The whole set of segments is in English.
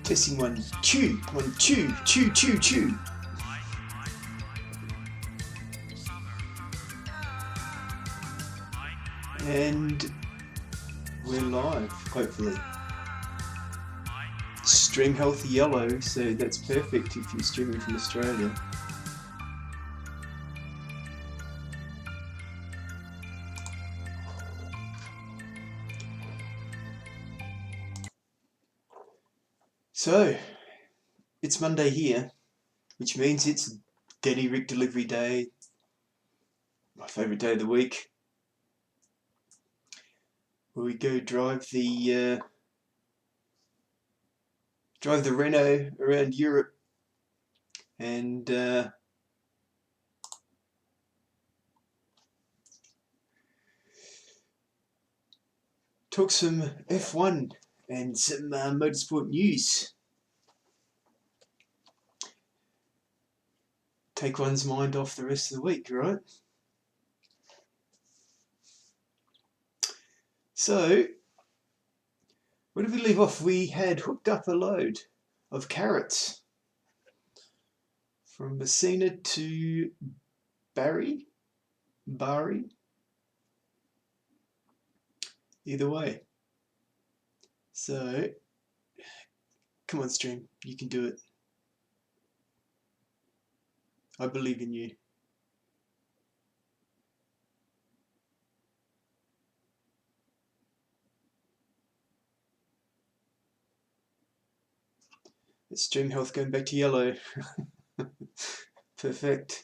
Testing 1, 2, 1, 2, 2, 2, 2. And we're live, hopefully. Stream healthy yellow, so that's perfect if you're streaming from Australia. So, it's Monday here, which means it's Danny Ric Delivery Day, my favourite day of the week, where we go drive the Renault around Europe and talk some F1 and some motorsport news. Take one's mind off the rest of the week, right? So, where did we leave off? We had hooked up a load of carrots from Messina to Bari, either way. So, come on stream, you can do it. I believe in you. It's stream health going back to yellow. Perfect.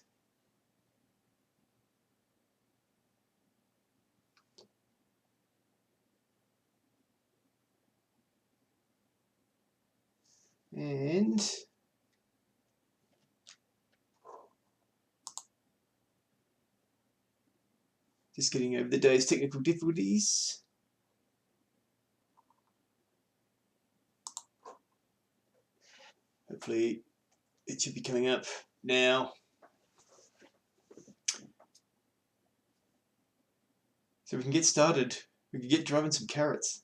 And just getting over the day's technical difficulties. Hopefully it should be coming up now. So we can get started. We can get driving some carrots.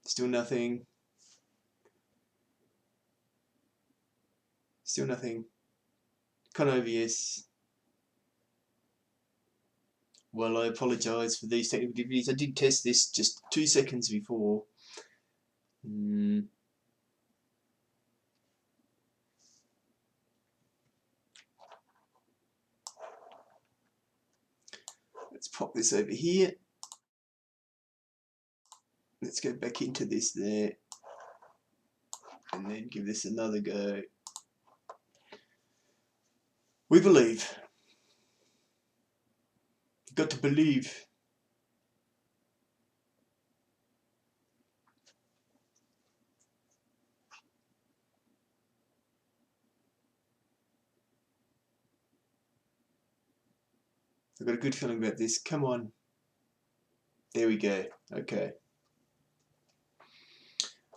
Still nothing. Still nothing. Kind of obvious. Well, I apologise for these technical difficulties. I did test this just 2 seconds before. Let's pop this over here. Let's go back into this there. And then give this another go. We believe. You've got to believe. I've got a good feeling about this. Come on. There we go. Okay.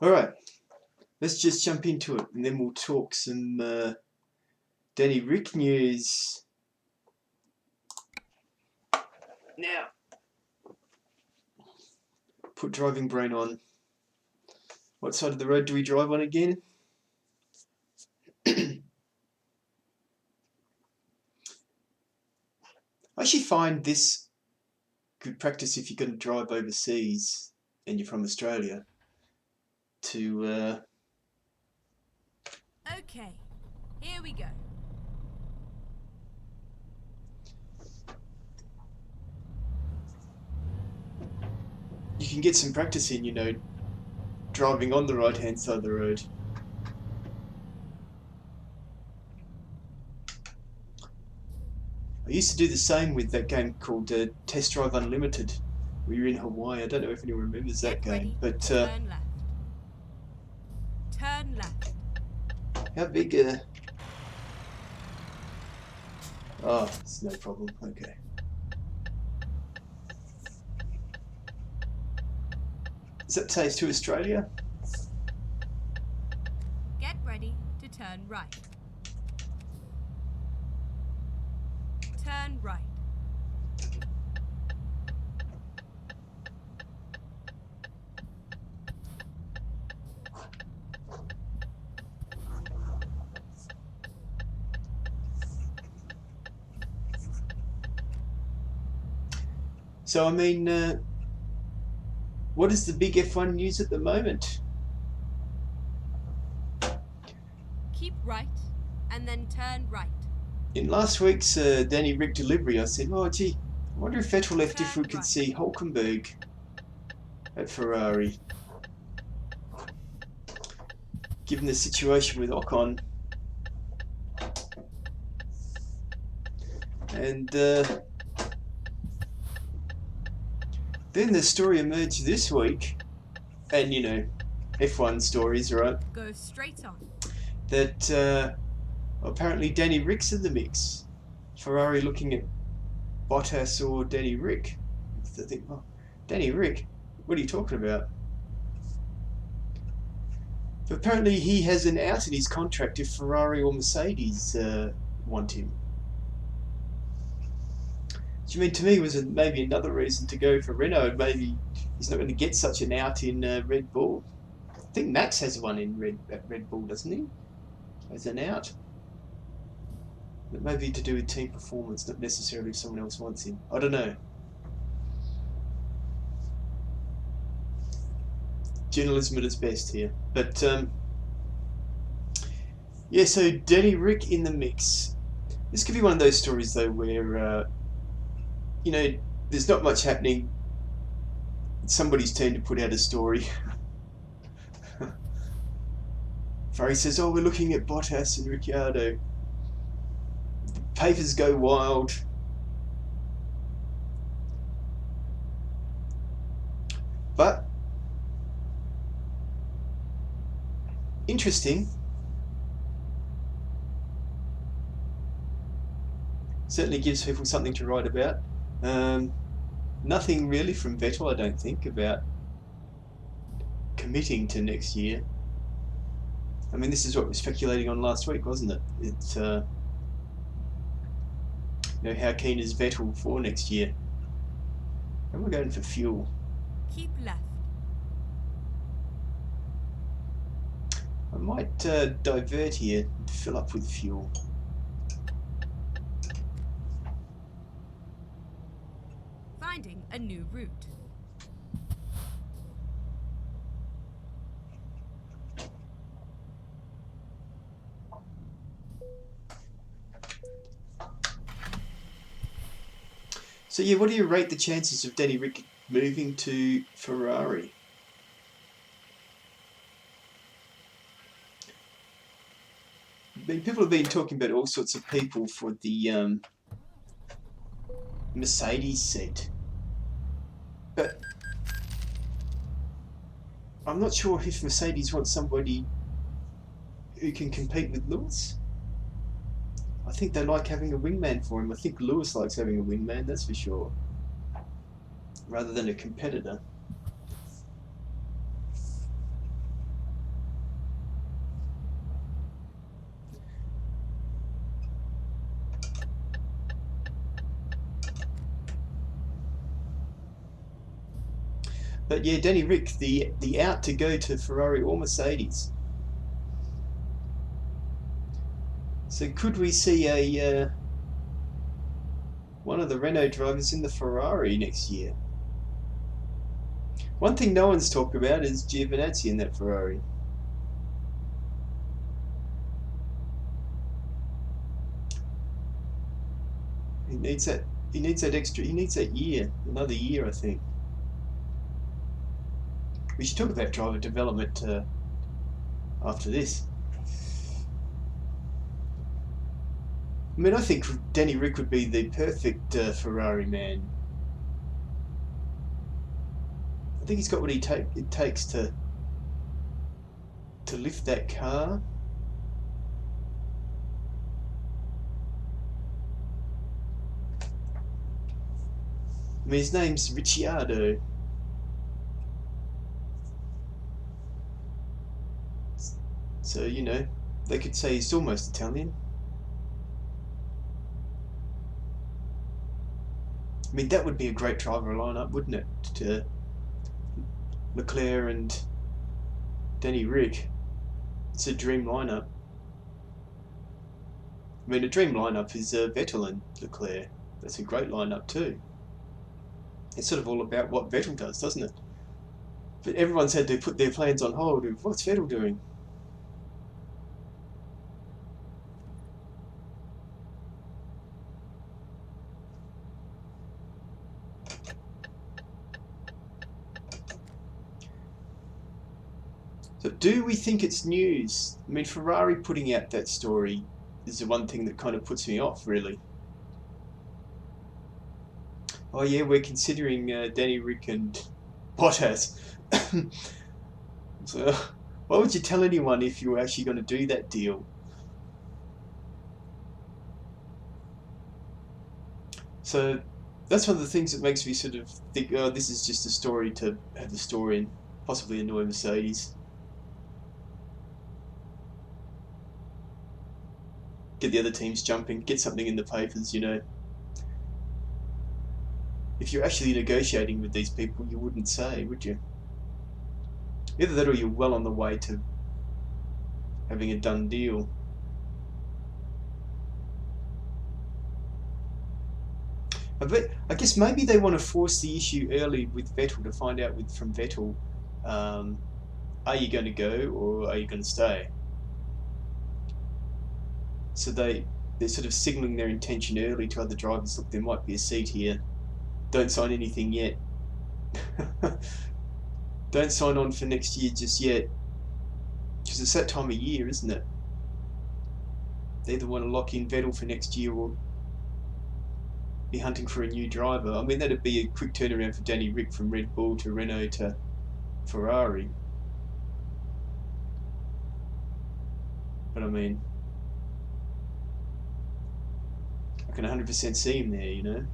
Alright. Let's just jump into it and then we'll talk some Danny Ric news. Now, put driving brain on. What side of the road do we drive on again? I actually find this good practice if you're going to drive overseas and you're from Australia to Okay, here we go. You can get some practice in, you know, driving on the right hand side of the road. I used to do the same with that game called Test Drive Unlimited. We were in Hawaii. I don't know if anyone remembers that game, but turn left. Turn left. How big oh, it's no problem. Okay. Does that take us to Australia? Get ready to turn right. So, I mean, what is the big F1 news at the moment? Keep right, and then turn right. In last week's Danny Ric Delivery, I said, oh gee, I wonder if Vettel left if we Turn could right. see Hulkenberg at Ferrari. Given the situation with Ocon. And then the story emerged this week, and you know, F1 stories, right? Go straight on. That apparently Danny Ric's in the mix. Ferrari looking at Bottas or Danny Ric. I think, oh, Danny Ric? What are you talking about? But apparently he has an out in his contract if Ferrari or Mercedes want him. Which, I mean, to me was maybe another reason to go for Renault. Maybe he's not going to get such an out in Red Bull. I think Max has one in Red Bull, doesn't he? As an out. But maybe to do with team performance, not necessarily if someone else wants him. I don't know. Journalism at its best here. But, yeah, so Danny Ric in the mix. This could be one of those stories, though, where, you know, there's not much happening. It's somebody's turn to put out a story. Ferrari says, oh, we're looking at Bottas and Ricciardo. The papers go wild. But, interesting. Certainly gives people something to write about. Nothing really from Vettel, I don't think, about committing to next year. I mean, this is what we were speculating on last week, wasn't it? It's, you know, how keen is Vettel for next year? And we're going for fuel. Keep left. I might divert here and fill up with fuel. Finding a new route. So yeah, what do you rate the chances of Danny Ric moving to Ferrari? I mean, people have been talking about all sorts of people for the Mercedes seat, but I'm not sure if Mercedes wants somebody who can compete with Lewis. I think they like having a wingman for him. I think Lewis likes having a wingman, that's for sure, rather than a competitor. But yeah, Danny Ric, the out to go to Ferrari or Mercedes. So could we see a one of the Renault drivers in the Ferrari next year? One thing no one's talked about is Giovinazzi in that Ferrari. He needs that. He needs that extra. He needs that year, another year, I think. We should talk about driver development after this. I mean, I think Danny Ric would be the perfect Ferrari man. I think he's got what it takes to lift that car. I mean, his name's Ricciardo. So, you know, they could say he's almost Italian. I mean, that would be a great driver lineup, wouldn't it? To Leclerc and Danny Ric. It's a dream lineup. I mean, a dream lineup is Vettel and Leclerc. That's a great lineup too. It's sort of all about what Vettel does, doesn't it? But everyone's had to put their plans on hold. What's Vettel doing? So do we think it's news? I mean, Ferrari putting out that story is the one thing that kind of puts me off, really. Oh yeah, we're considering Danny Ric and Bottas. So why would you tell anyone if you were actually going to do that deal? So that's one of the things that makes me sort of think, oh, this is just a story to have the story and possibly annoy Mercedes. Get the other teams jumping, get something in the papers, you know. If you're actually negotiating with these people, you wouldn't say, would you? Either that or you're well on the way to having a done deal. I guess maybe they want to force the issue early with Vettel to find out from Vettel, are you going to go or are you going to stay? So they're sort of signalling their intention early to other drivers. Look, there might be a seat here. Don't sign anything yet. Don't sign on for next year just yet. Because it's that time of year, isn't it? They either want to lock in Vettel for next year or be hunting for a new driver. I mean, that'd be a quick turnaround for Danny Ric from Red Bull to Renault to Ferrari. But I mean, I can 100% see him there, you know.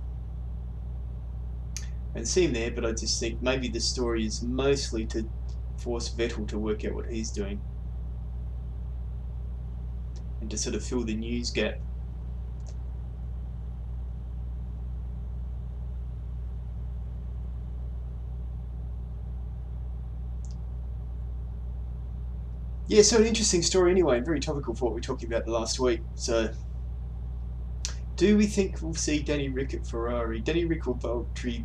And see him there, but I just think maybe the story is mostly to force Vettel to work out what he's doing and to sort of fill the news gap. Yeah, so an interesting story anyway, and very topical for what we were talking about the last week. So, do we think we'll see Danny Ric at Ferrari? Danny Ric or Valtteri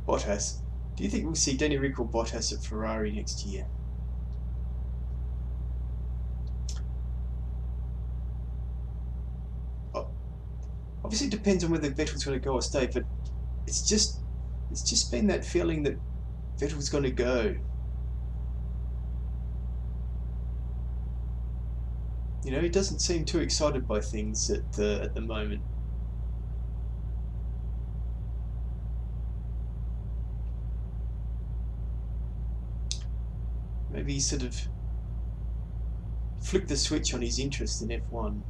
Bottas? Do you think we'll see Danny Ric or Bottas at Ferrari next year? Obviously, it depends on whether Vettel's going to go or stay, but it's just been that feeling that Vettel's going to go. You know, he doesn't seem too excited by things at the moment. Maybe he sort of flicked the switch on his interest in F1.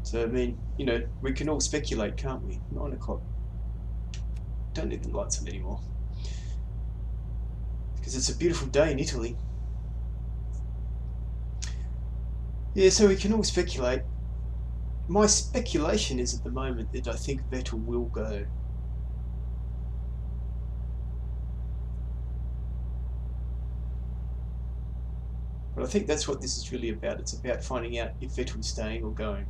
So, I mean, you know, we can all speculate, can't we? 9 o'clock. Don't need the lights on anymore. Because it's a beautiful day in Italy. Yeah, so we can all speculate. My speculation is at the moment that I think Vettel will go. But I think that's what this is really about. It's about finding out if Vettel's staying or going.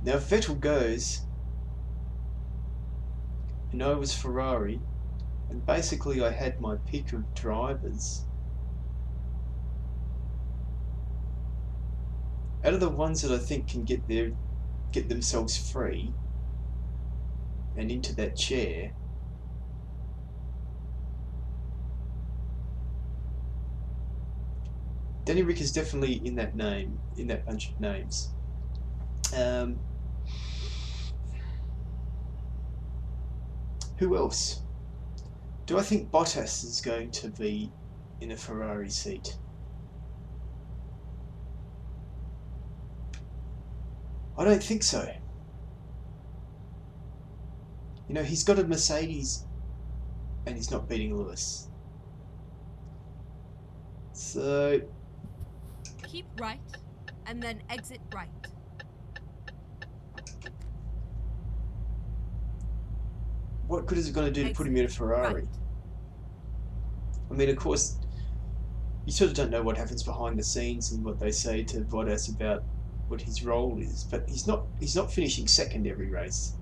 Now, if Vettel goes, and I was Ferrari, and basically I had my pick of drivers, out of the ones that I think can get themselves free and into that chair, Danny Ric is definitely in that bunch of names. Who else? Do I think Bottas is going to be in a Ferrari seat? I don't think so. You know, he's got a Mercedes and he's not beating Lewis. So Keep right, and then exit right. what good is it going to do to put him in a Ferrari? Right. I mean, of course, you sort of don't know what happens behind the scenes and what they say to Bottas about what his role is, but he's not finishing second every race.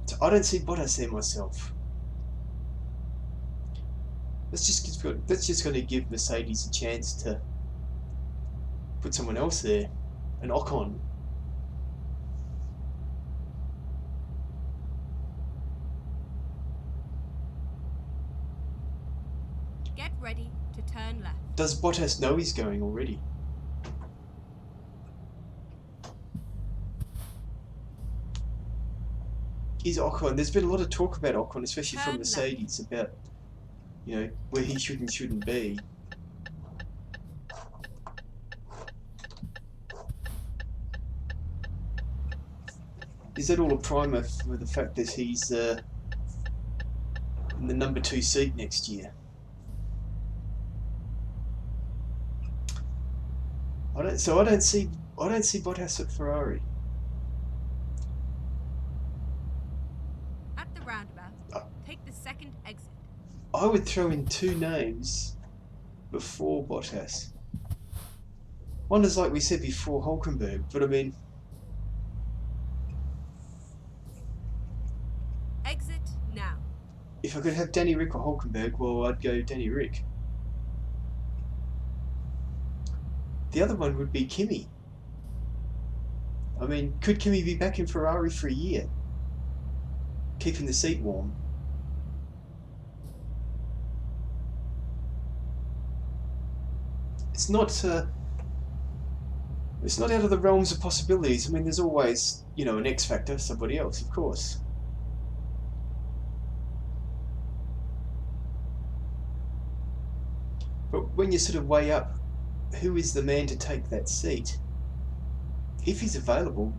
So I don't see Bottas there myself. That's just going to give Mercedes a chance to put someone else there, an Ocon. Get ready to turn left. Does Bottas know he's going already? Is Ocon? There's been a lot of talk about Ocon, especially from Mercedes, about, you know, where he should and shouldn't be. Is that all a primer for the fact that he's in the number 2 seat next year? I don't see Bottas at Ferrari. At the roundabout, take the second exit. I would throw in 2 names before Bottas. One is, like we said before, Hulkenberg, but I mean, exit now. if I could have Danny Ric or Hulkenberg, well, I'd go Danny Ric. The other one would be Kimi. I mean, could Kimi be back in Ferrari for a year, keeping the seat warm? It's not out of the realms of possibilities. I mean, there's always, you know, an X factor, somebody else, of course. But when you sort of weigh up who is the man to take that seat, if he's available,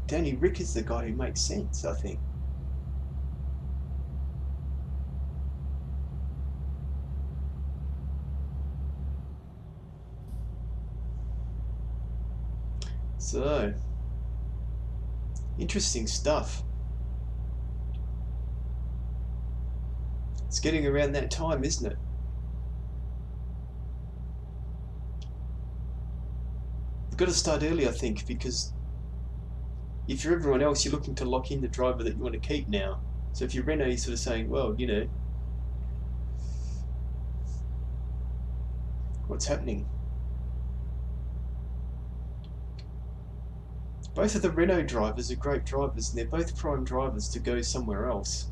Danny Ric is the guy who makes sense, I think. So, interesting stuff. It's getting around that time, isn't it? We've got to start early, I think, because if you're everyone else, you're looking to lock in the driver that you want to keep now. So if you're Renault, you're sort of saying, well, you know, what's happening? Both of the Renault drivers are great drivers, and they're both prime drivers to go somewhere else.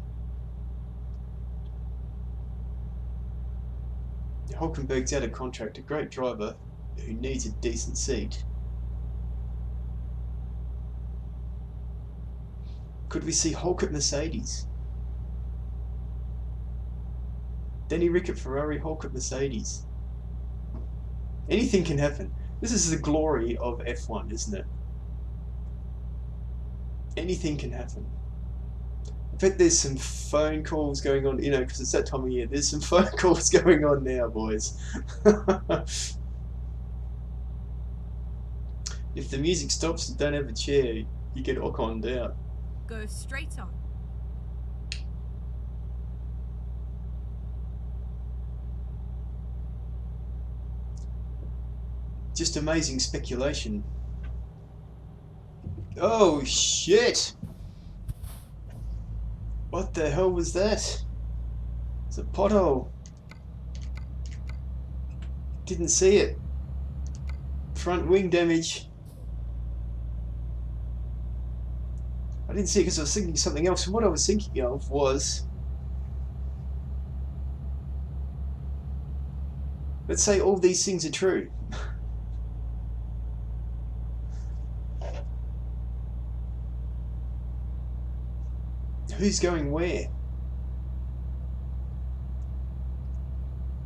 Hulkenberg's out of contract, a great driver who needs a decent seat. Could we see Hulk at Mercedes? Danny Ric at Ferrari, Hulk at Mercedes. Anything can happen. This is the glory of F1, isn't it? Anything can happen. I bet there's some phone calls going on, you know, because it's that time of year. There's some phone calls going on now, boys. If the music stops and don't have a chair, you get Ocon'd out. Go straight on. Just amazing speculation. Oh shit! What the hell was that? It's a pothole. Didn't see it. Front wing damage. I didn't see it because I was thinking something else, and what I was thinking of was, let's say all these things are true. Who's going where?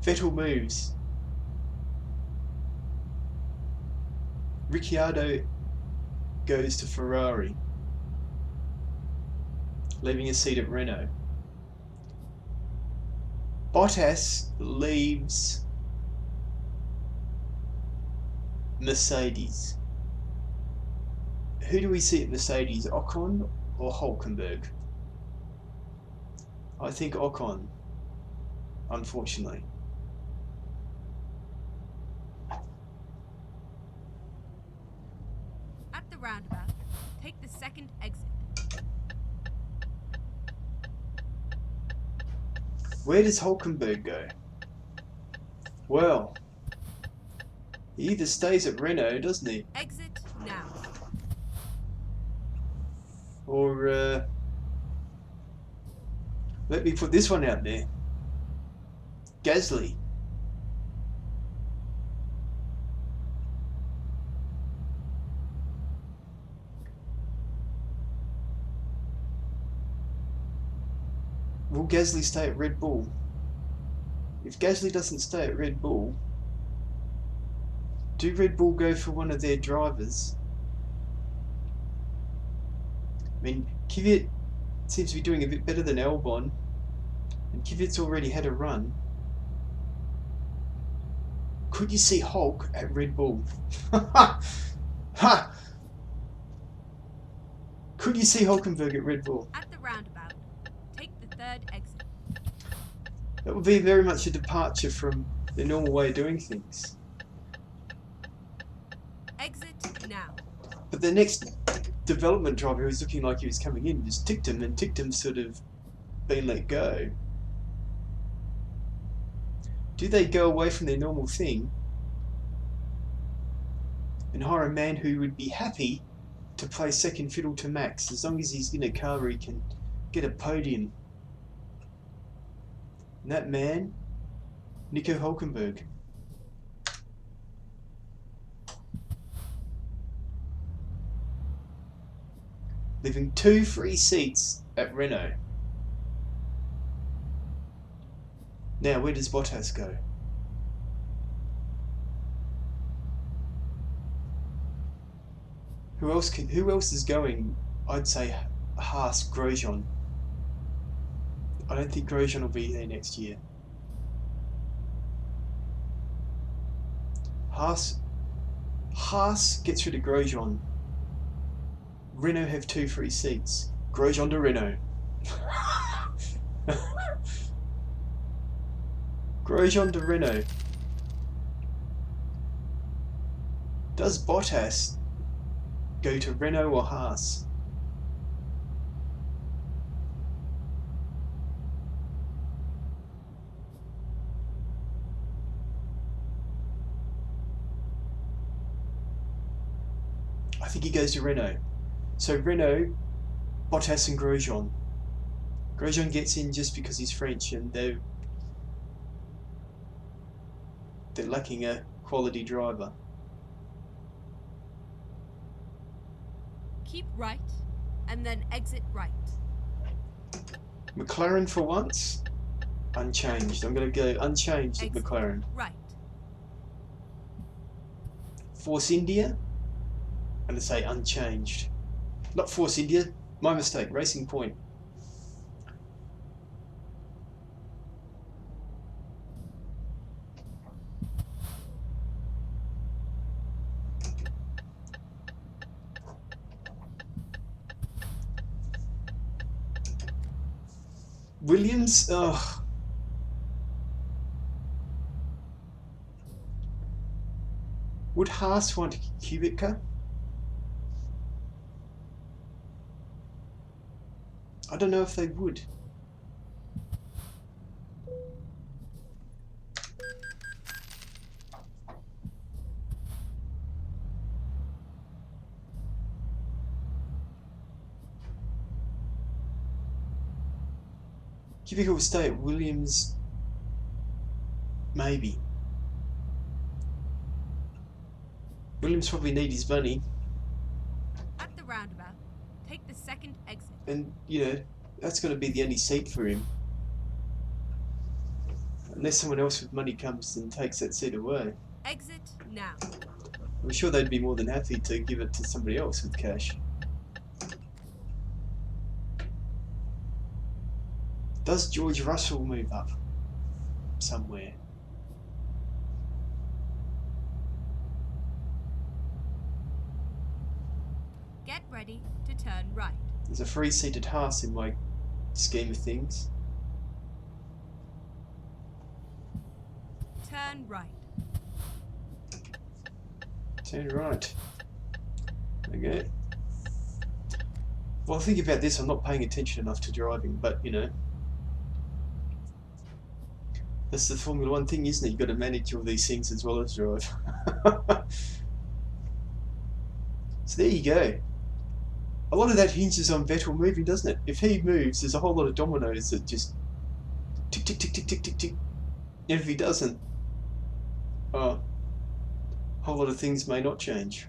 Vettel moves. Ricciardo goes to Ferrari, leaving a seat at Renault. Bottas leaves Mercedes. Who do we see at Mercedes, Ocon or Hülkenberg? I think Ocon, unfortunately. At the roundabout, take the second exit. Where does Hülkenberg go? Well, he either stays at Renault, doesn't he? Exit now. Or, let me put this one out there. Gasly. Will Gasly stay at Red Bull? If Gasly doesn't stay at Red Bull, do Red Bull go for one of their drivers? I mean, Kvyat seems to be doing a bit better than Albon, and Kvyat's already had a run. Could you see Hulk at Red Bull? Ha! Could you see Hülkenberg at Red Bull? At the roundabout, take the third exit. That would be very much a departure from the normal way of doing things. Exit now. But the next development driver who was looking like he was coming in just ticked him, and ticked him sort of been let go. Do they go away from their normal thing and hire a man who would be happy to play second fiddle to Max as long as he's in a car where he can get a podium? And that man, Nico Hülkenberg. Leaving 2 free seats at Renault. Now, where does Bottas go? Who else is going? I'd say Haas, Grosjean. I don't think Grosjean will be there next year. Haas gets rid of Grosjean. Renault have 2 free seats. Grosjean to Renault. Grosjean to Renault. Does Bottas go to Renault or Haas? I think he goes to Renault. So Renault, Bottas and Grosjean. Grosjean gets in just because he's French, and they're lacking a quality driver. Keep right, and then exit right. McLaren for once, unchanged. I'm going to go unchanged at Exit McLaren. right. Force India, I'm going to say unchanged. Not Force India, my mistake, Racing Point. Williams, ugh. Would Haas want Kubica? I don't know if they would. Kubica will stay at Williams, maybe. Williams probably need his money, At the roundabout, take the second exit. and you know, That's going to be the only seat for him. Unless someone else with money comes and takes that seat away. Exit now. I'm sure they'd be more than happy to give it to somebody else with cash. Does George Russell move up somewhere? Get ready to turn right. There's a free-seated Haas in my scheme of things. Turn right. Turn right. Okay. Well, think about this. I'm not paying attention enough to driving, but you know, that's the Formula One thing, isn't it? You've got to manage all these things as well as drive. So there you go. A lot of that hinges on Vettel moving, doesn't it? If he moves, there's a whole lot of dominoes that just tick, tick, tick, tick, tick, tick, tick. And if he doesn't, a whole lot of things may not change.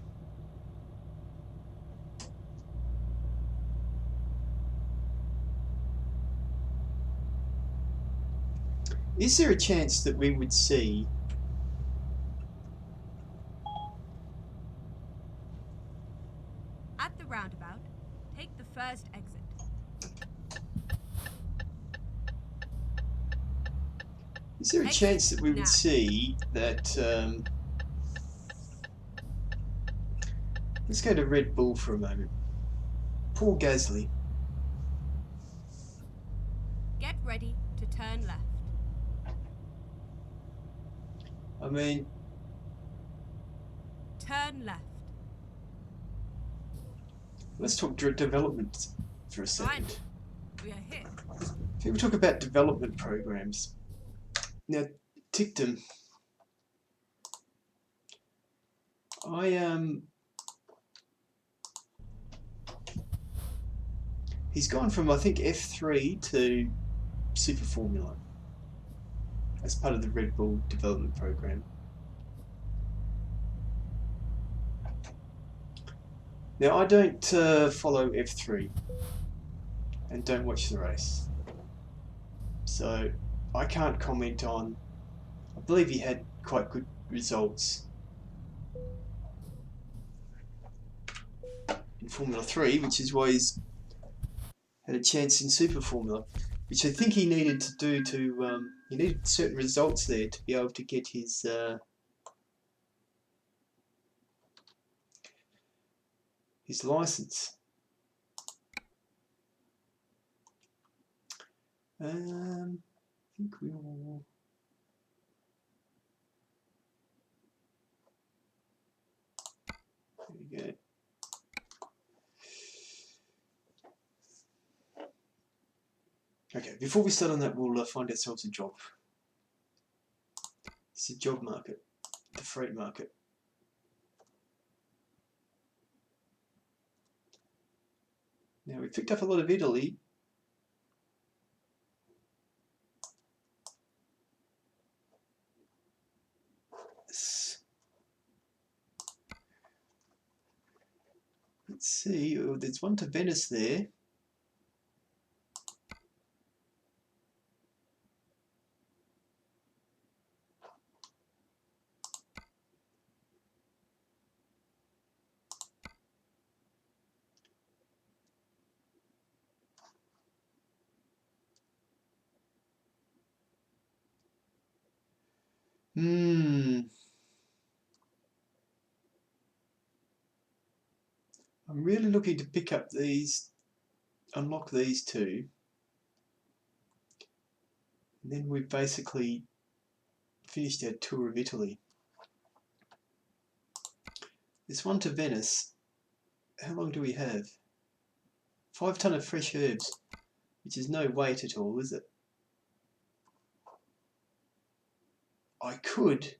Is there a chance that we would see At the roundabout, take the first exit. Is there a chance that we would see that? Let's go to Red Bull for a moment. Poor Gasly. Get ready to turn left. I mean, Turn left. let's talk development for a second. Fine. We are here. People talk about development programs. Now, Tictum, he's gone from, I think, F3 to Super Formula as part of the Red Bull development program. Now, I don't follow F3 and don't watch the race, so I can't comment on. I believe he had quite good results in Formula 3, which is why he's had a chance in Super Formula, which I think he needed to do to. He needed certain results there to be able to get his license. I think we'll. There we go. Okay, before we start on that, we'll find ourselves a job. It's the job market, the freight market. Now, we picked up a lot of Italy. Let's see, oh, there's one to Venice there. I'm really looking to pick up these, unlock these two, and then we've basically finished our tour of Italy. This one to Venice, how long do we have? 5 ton of fresh herbs, which is no weight at all, is it? I could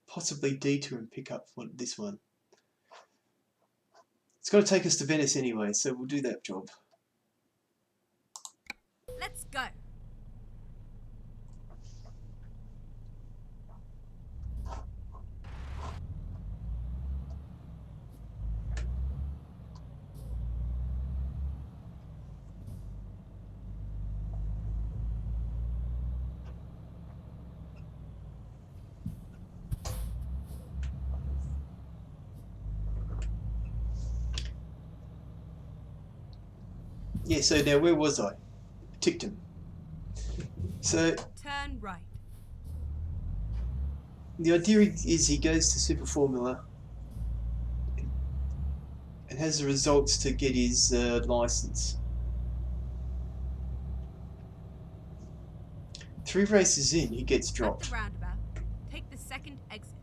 possibly detour and pick up this one. It's got to take us to Venice anyway, so we'll do that job. Let's go. Yeah, so now where was I? Ticked him. So Turn right. the idea is he goes to Super Formula and has the results to get his license. 3 races in, he gets At dropped. the roundabout, take the second exit.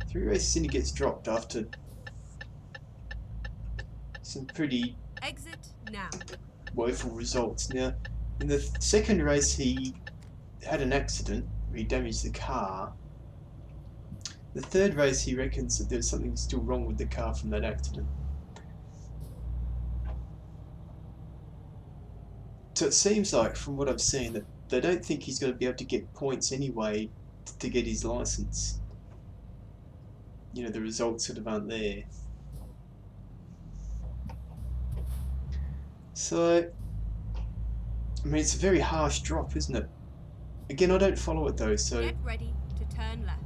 3 races in, he gets dropped after some pretty Exit now. woeful results. Now, in the second race, he had an accident where he damaged the car. The third race, he reckons that there's something still wrong with the car from that accident. So it seems like, from what I've seen, that they don't think he's going to be able to get points anyway to get his license. You know, the results sort of aren't there. So, I mean, it's a very harsh drop, isn't it? Again, I don't follow it though, so Get ready to turn left.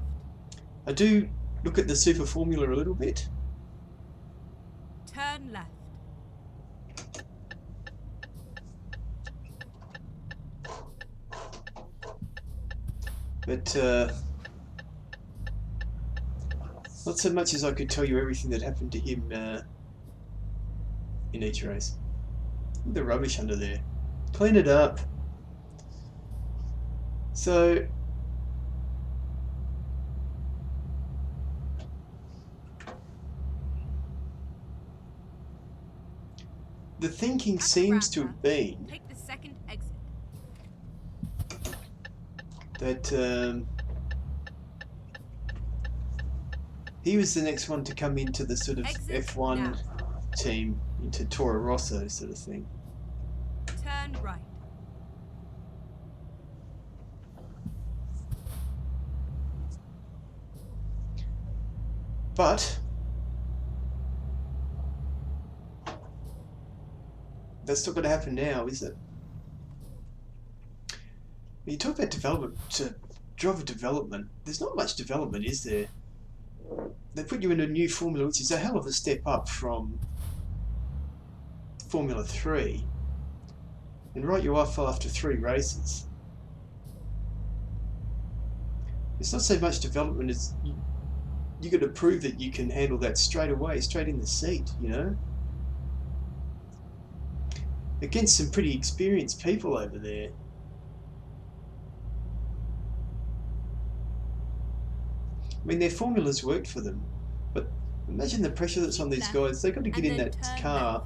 I do look at the Super Formula a little bit. Turn left. But not so much as I could tell you everything that happened to him in each race. Look at the rubbish under there. Clean it up. So the thinking seems to have been Take the second exit. that he was the next one to come into the sort of Exit F1 now. team, into Toro Rosso sort of thing. Turn right. But that's not going to happen now, is it? When you talk about development, driver development, there's not much development, is there? They put you in a new formula, which is a hell of a step up from Formula 3, and write you off after 3 races. It's not so much development as you got to prove that you can handle that straight away, straight in the seat, you know? Against some pretty experienced people over there. I mean, their formulas worked for them, but imagine the pressure that's on these guys. They've got to get in that car.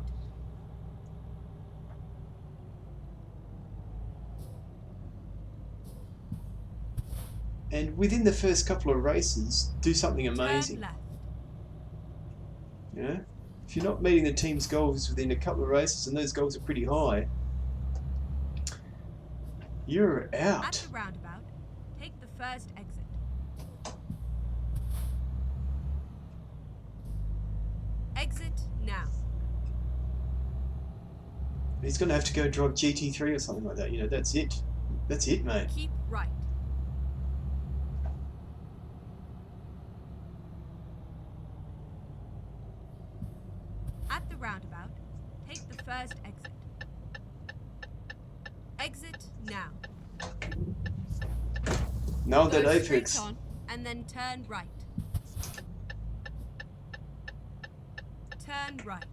And within the first couple of races, do something amazing. You know? If you're not meeting the team's goals within a couple of races, and those goals are pretty high, you're out. At the roundabout, take the first exit. Exit now. He's going to have to go drive GT3 or something like that. You know, that's it. That's it, mate. Keep right. At the roundabout, take the first exit. Exit now. No, that Go apex. straight on and then turn right. Turn right.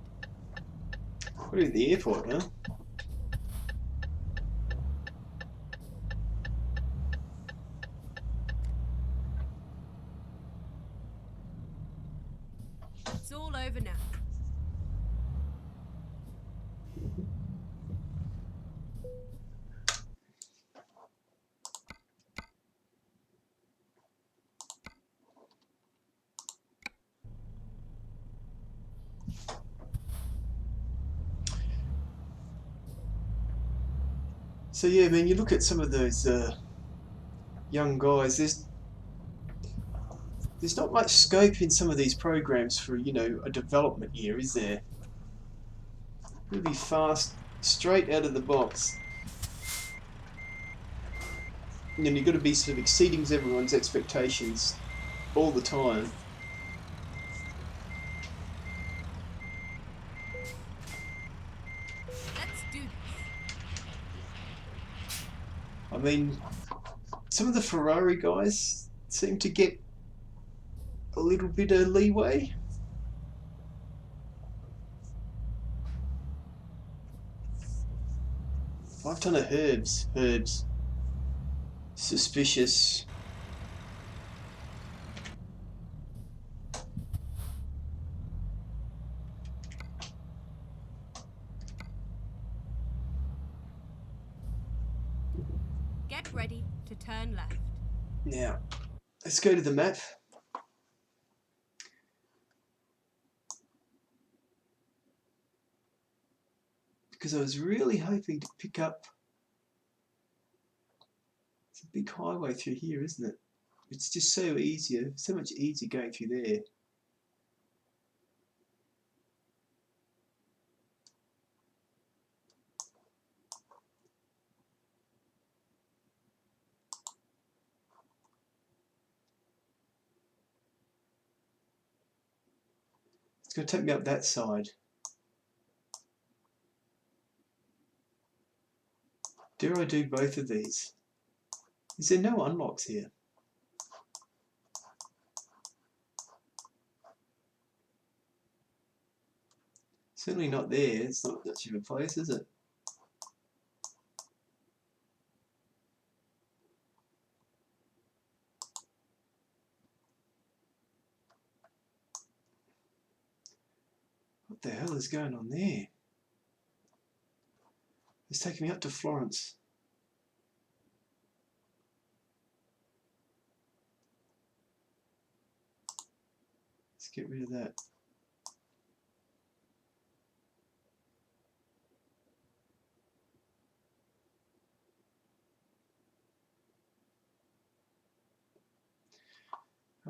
What are you at the airport, huh? It's all over now. So yeah, man, you look at some of those young guys. There's not much scope in some of these programs for, you know, a development year, is there? Really fast, straight out of the box. And then you've got to be sort of exceeding everyone's expectations all the time. mean, some of the Ferrari guys seem to get a little bit of leeway. 5 ton of herbs. Suspicious. Get ready to turn left. Now, let's go to the map. Because I was really hoping to pick up. It's a big highway through here, isn't it? It's just so easier, so much easier going through there. It's going to take me up that side. Dare I do both of these? Is there no unlocks here? Certainly not there. It's not much of a place, is it? What the hell is going on there? It's taking me up to Florence. Let's get rid of that.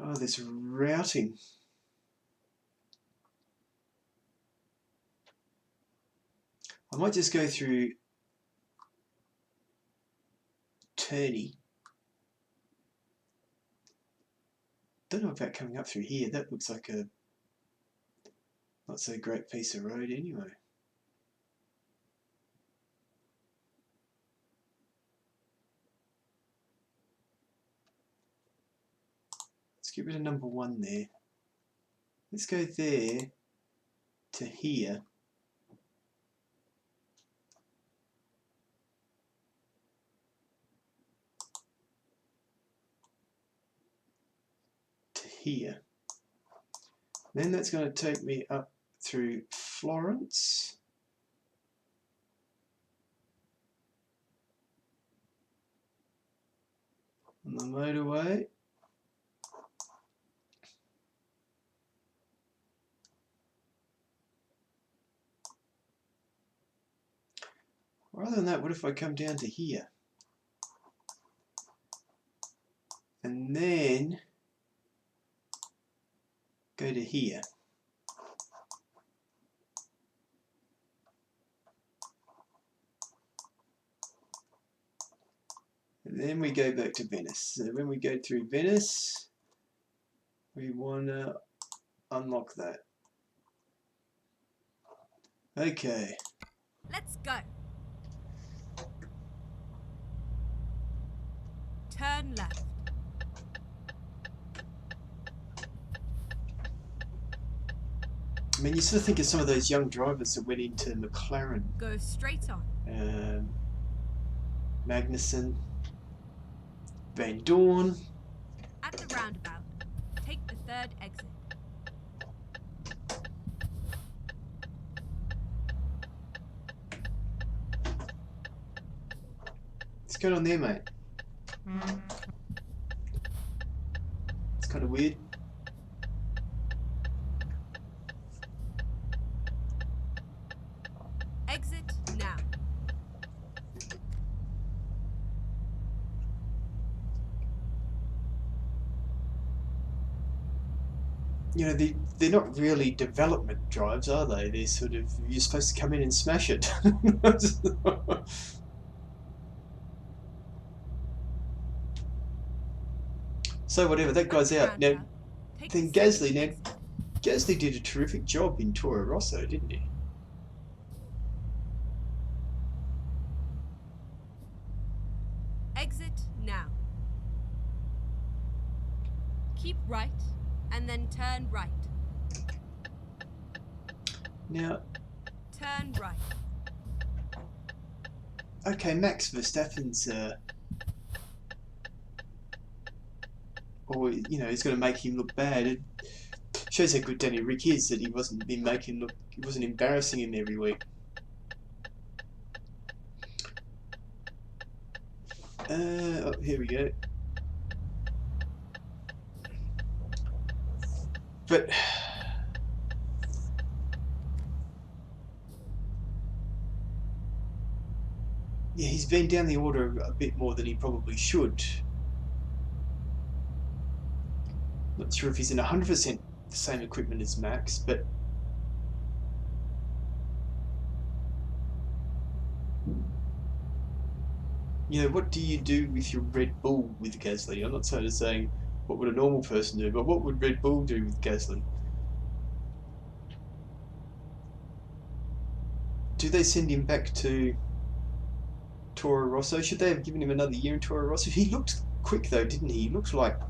Oh, this routing. I might just go through Turney. Don't know about coming up through here. That looks like a not so great piece of road anyway. Let's get rid of number 1 there. Let's go there to here. Here. Then that's going to take me up through Florence. On the motorway. Rather than that, what if I come down to here? And then go to here. And then we go back to Venice. So when we go through Venice, we want to unlock that. Okay. Let's go. Turn left. I mean, you sort of think of some of those young drivers that went into McLaren. Go straight on. Magnussen, Van Dorn. At the roundabout, take the 3rd exit. What's going on there, mate? It's kind of weird. Exit now. You know, they're not really development drives, are they? They're sort of, you're supposed to come in and smash it. So whatever, that guy's out. Now, then Gasly did a terrific job in Toro Rosso, didn't he? Keep right, and then turn right. Now, Turn right. okay, Max Verstappen's, or you know, he's going to make him look bad. It shows how good Danny Ric is that he wasn't he wasn't embarrassing him every week. Oh, here we go. But yeah, he's been down the order a bit more than he probably should. Not sure if he's in 100% the same equipment as Max, but you know, what do you do with your Red Bull with Gasly? I'm not sort of saying what would a normal person do, but what would Red Bull do with Gasly? Do they send him back to Toro Rosso? Should they have given him another year in Toro Rosso? He looked quick though, didn't he? He looked like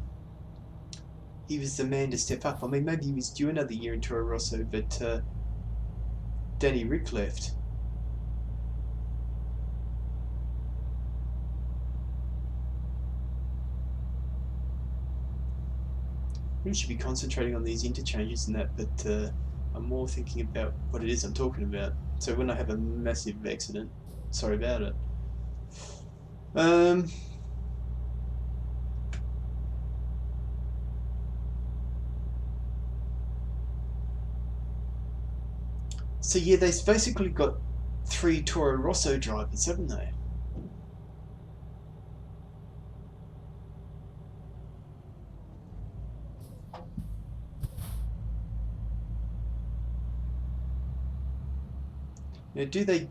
he was the man to step up. I mean, maybe he was due another year in Toro Rosso, but Danny Ric left. We should be concentrating on these interchanges and that, but I'm more thinking about what it is I'm talking about. So when I have a massive accident, sorry about it. So yeah, they've basically got 3 Toro Rosso drivers, haven't they? Now, do they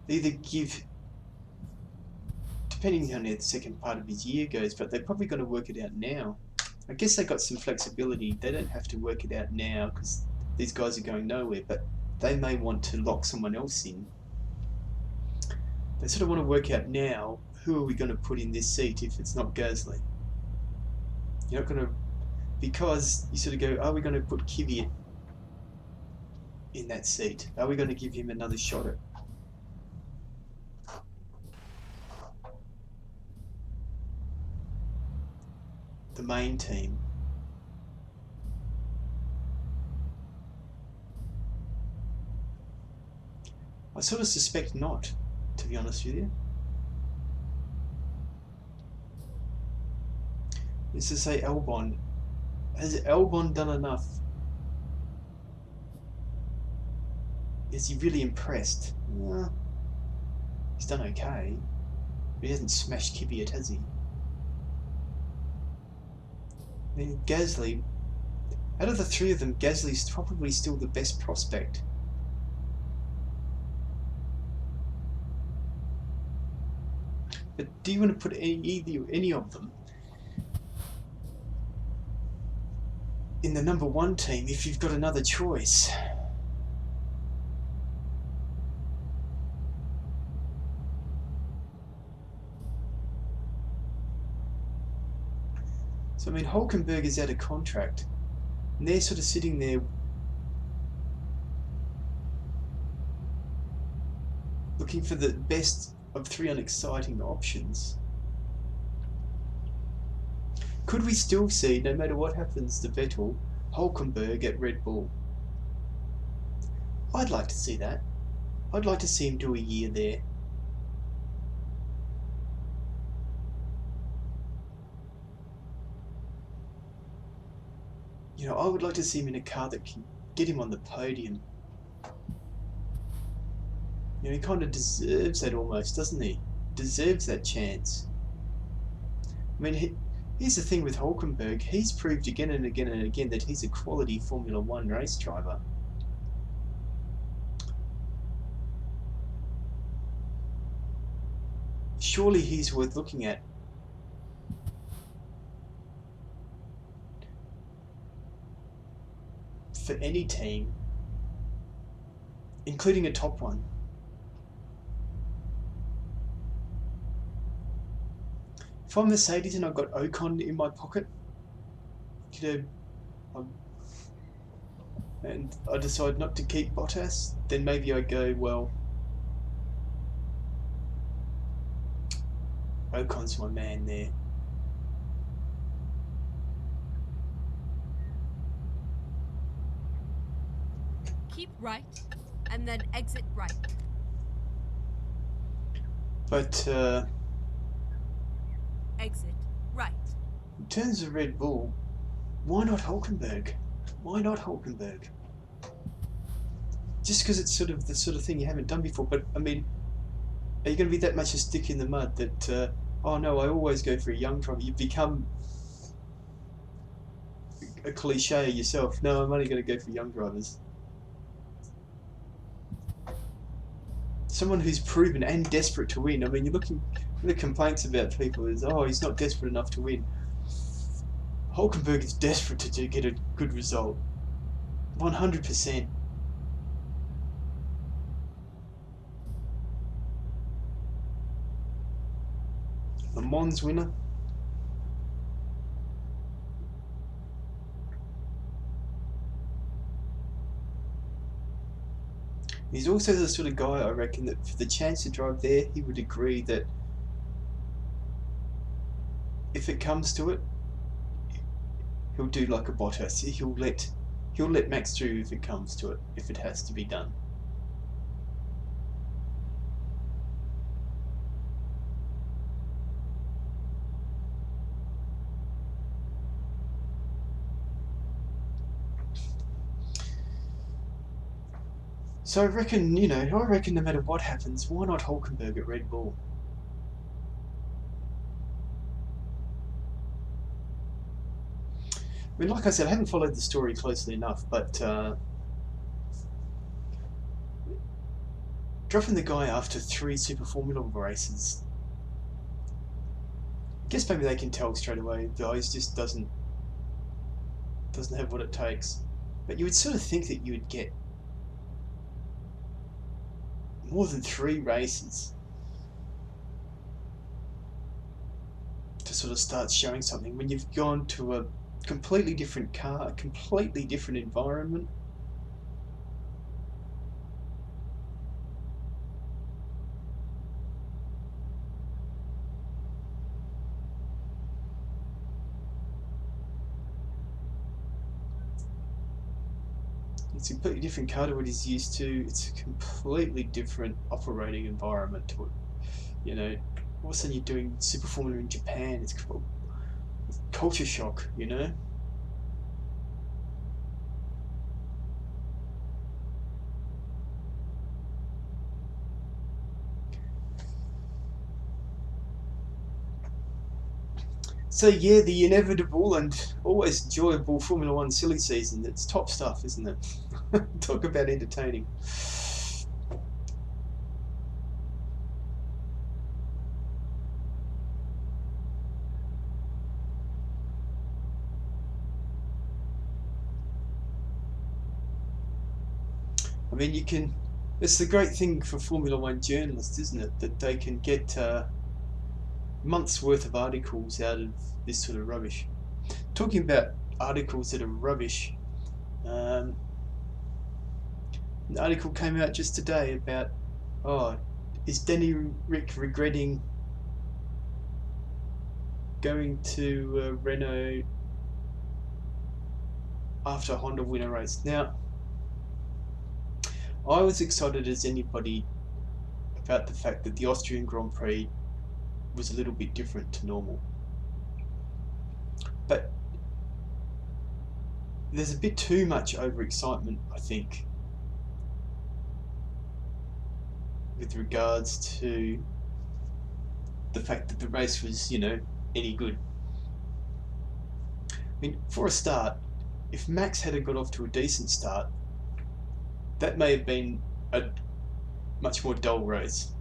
either give, depending on how the second part of his year goes, but they're probably going to work it out now. I guess they got some flexibility. They don't have to work it out now because these guys are going nowhere, but they may want to lock someone else in. They sort of want to work out now, who are we going to put in this seat if it's not Gasly? You're not going to, because you sort of go, are we going to put Kvyat in that seat? Are we going to give him another shot at the main team? I sort of suspect not, to be honest with you. Let's just say Albon. Has Albon done enough? Is he really impressed? He's done okay. But he hasn't smashed Kvyat, has he? I mean, Gasly, out of the 3 of them, Gasly's probably still the best prospect. But do you want to put any of them in the number 1 team if you've got another choice? So I mean, Hülkenberg is out of contract, and they're sort of sitting there looking for the best of 3 unexciting options. Could we still see, no matter what happens to Vettel, Hülkenberg at Red Bull? I'd like to see that. I'd like to see him do a year there. You know, I would like to see him in a car that can get him on the podium. You know, he kind of deserves that almost, doesn't he? Deserves that chance. I mean, here's the thing with Hülkenberg. He's proved again and again and again that he's a quality Formula 1 race driver. Surely he's worth looking at. For any team, including a top one. if I'm Mercedes and I've got Ocon in my pocket, you know, and I decide not to keep Bottas, then maybe I go, well, Ocon's my man there. Keep right, and then exit right. But Exit right. in terms of Red Bull, why not Hulkenberg? Why not Hulkenberg? Just because it's sort of the sort of thing you haven't done before. But I mean, are you going to be that much a stick in the mud that, oh no, I always go for a young driver? You've become a cliche yourself. No, I'm only going to go for young drivers. Someone who's proven and desperate to win. I mean, you're looking at the complaints about people is, oh, he's not desperate enough to win. Hulkenberg is desperate to get a good result. 100%. Le Mans winner. He's also the sort of guy, I reckon, that for the chance to drive there, he would agree that if it comes to it, he'll do like a Bottas. He'll let Max through if it comes to it, if it has to be done. So I reckon, no matter what happens, why not Hulkenberg at Red Bull? I mean, like I said, I haven't followed the story closely enough, but dropping the guy after 3 Super Formula races, I guess maybe they can tell straight away the guy just doesn't have what it takes. But you would sort of think that you would get more than 3 races to sort of start showing something when you've gone to a completely different car, a completely different environment. It's a completely different car to what he's used to. It's a completely different operating environment to what, all of a sudden you're doing Super Formula in Japan. It's culture shock, So yeah, the inevitable and always enjoyable Formula One silly season. It's top stuff, isn't it? Talk about entertaining. I mean, it's the great thing for Formula One journalists, isn't it? That they can get months worth of articles out of this sort of rubbish. Talking about articles that are rubbish, an article came out just today about, is Danny Ric regretting going to Renault after Honda win a race? Now, I was excited as anybody about the fact that the Austrian Grand Prix was a little bit different to normal. But there's a bit too much overexcitement, I think, with regards to the fact that the race was, any good. I mean, for a start, if Max hadn't got off to a decent start, that may have been a much more dull race.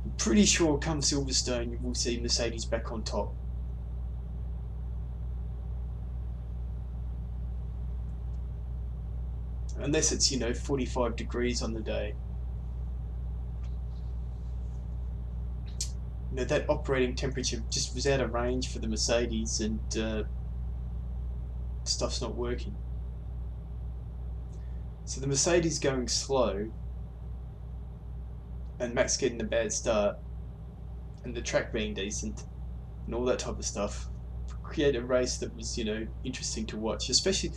I'm pretty sure come Silverstone you will see Mercedes back on top. Unless it's, 45 degrees on the day. you know, that operating temperature just was out of range for the Mercedes, and stuff's not working. So the Mercedes going slow, and Max getting a bad start, and the track being decent, and all that type of stuff, create a race that was, you know, interesting to watch. Especially,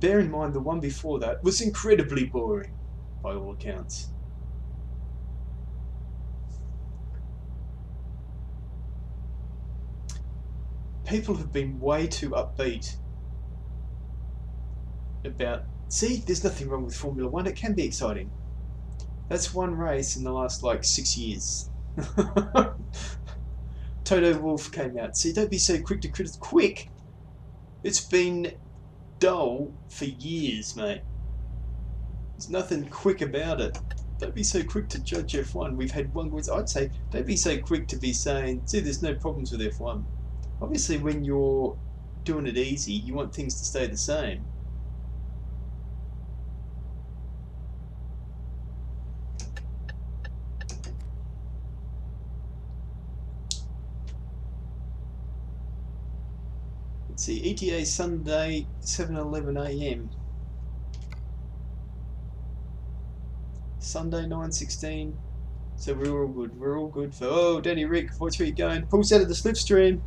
bear in mind, the one before that was incredibly boring, by all accounts. People have been way too upbeat about, see, there's nothing wrong with Formula One, it can be exciting. That's one race in the last like 6 years. Toto Wolff came out. See, don't be so quick to criticize. Quick? It's been dull for years, mate. There's nothing quick about it. Don't be so quick to judge F1. We've had one. I'd say don't be so quick to be saying, see, there's no problems with F1. Obviously, when you're doing it easy, you want things to stay the same. Let's see, ETA Sunday, 7:11 AM. Sunday, 9:16. So we're all good. We're all good for. Oh, Danny Ric, watch where you're going. Pulls out of the slipstream.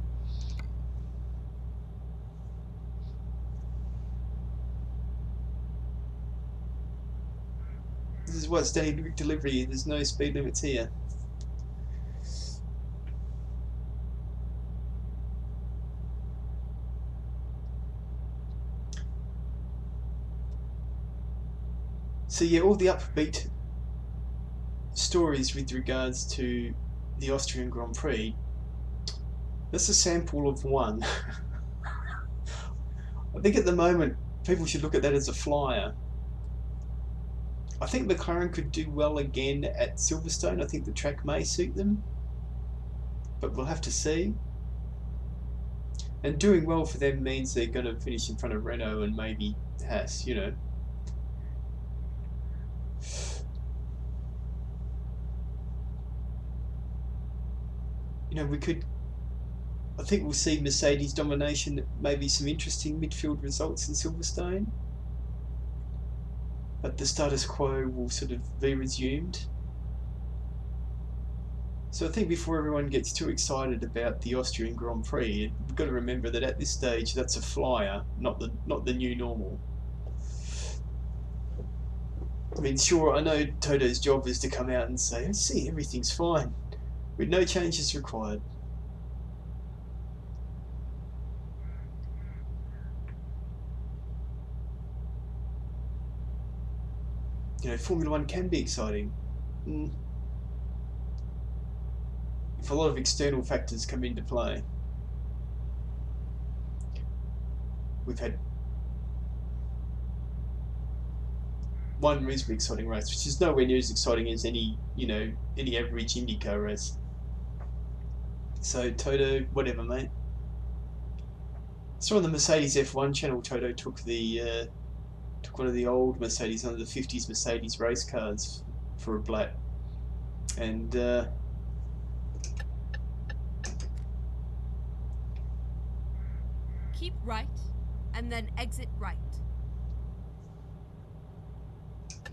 This is what's Danny Ric Delivery. There's no speed limits here. So yeah, all the upbeat stories with regards to the Austrian Grand Prix, that's a sample of one. I think at the moment people should look at that as a flyer. I think McLaren could do well again at Silverstone. I think the track may suit them, but we'll have to see. And doing well for them means they're going to finish in front of Renault and maybe Haas, you know. You know, we could, I think we'll see Mercedes domination, maybe some interesting midfield results in Silverstone, but the status quo will sort of be resumed. So I think before everyone gets too excited about the Austrian Grand Prix, we've got to remember that at this stage that's a flyer, not the new normal. I mean, sure, I know Toto's job is to come out and say, see, everything's fine, with no changes required. You know, Formula One can be exciting. If a lot of external factors come into play. We've had one reasonably exciting race, which is nowhere near as exciting as any, you know, any average IndyCar race. So Toto, whatever, mate. So on the Mercedes F1 channel, Toto took one of the old Mercedes, one of the 50s Mercedes race cars for a blat, and keep right, and then exit right.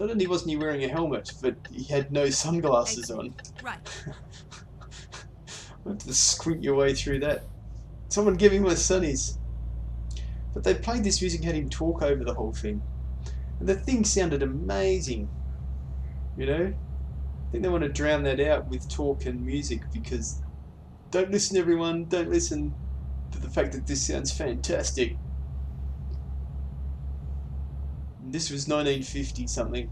Not only wasn't he wearing a helmet, but he had no sunglasses on. Right. You have to squint your way through that. Someone give him my sunnies. But they played this music and had him talk over the whole thing. And the thing sounded amazing. You know? I think they want to drown that out with talk and music, because don't listen, everyone, don't listen to the fact that this sounds fantastic. This was 1950 something.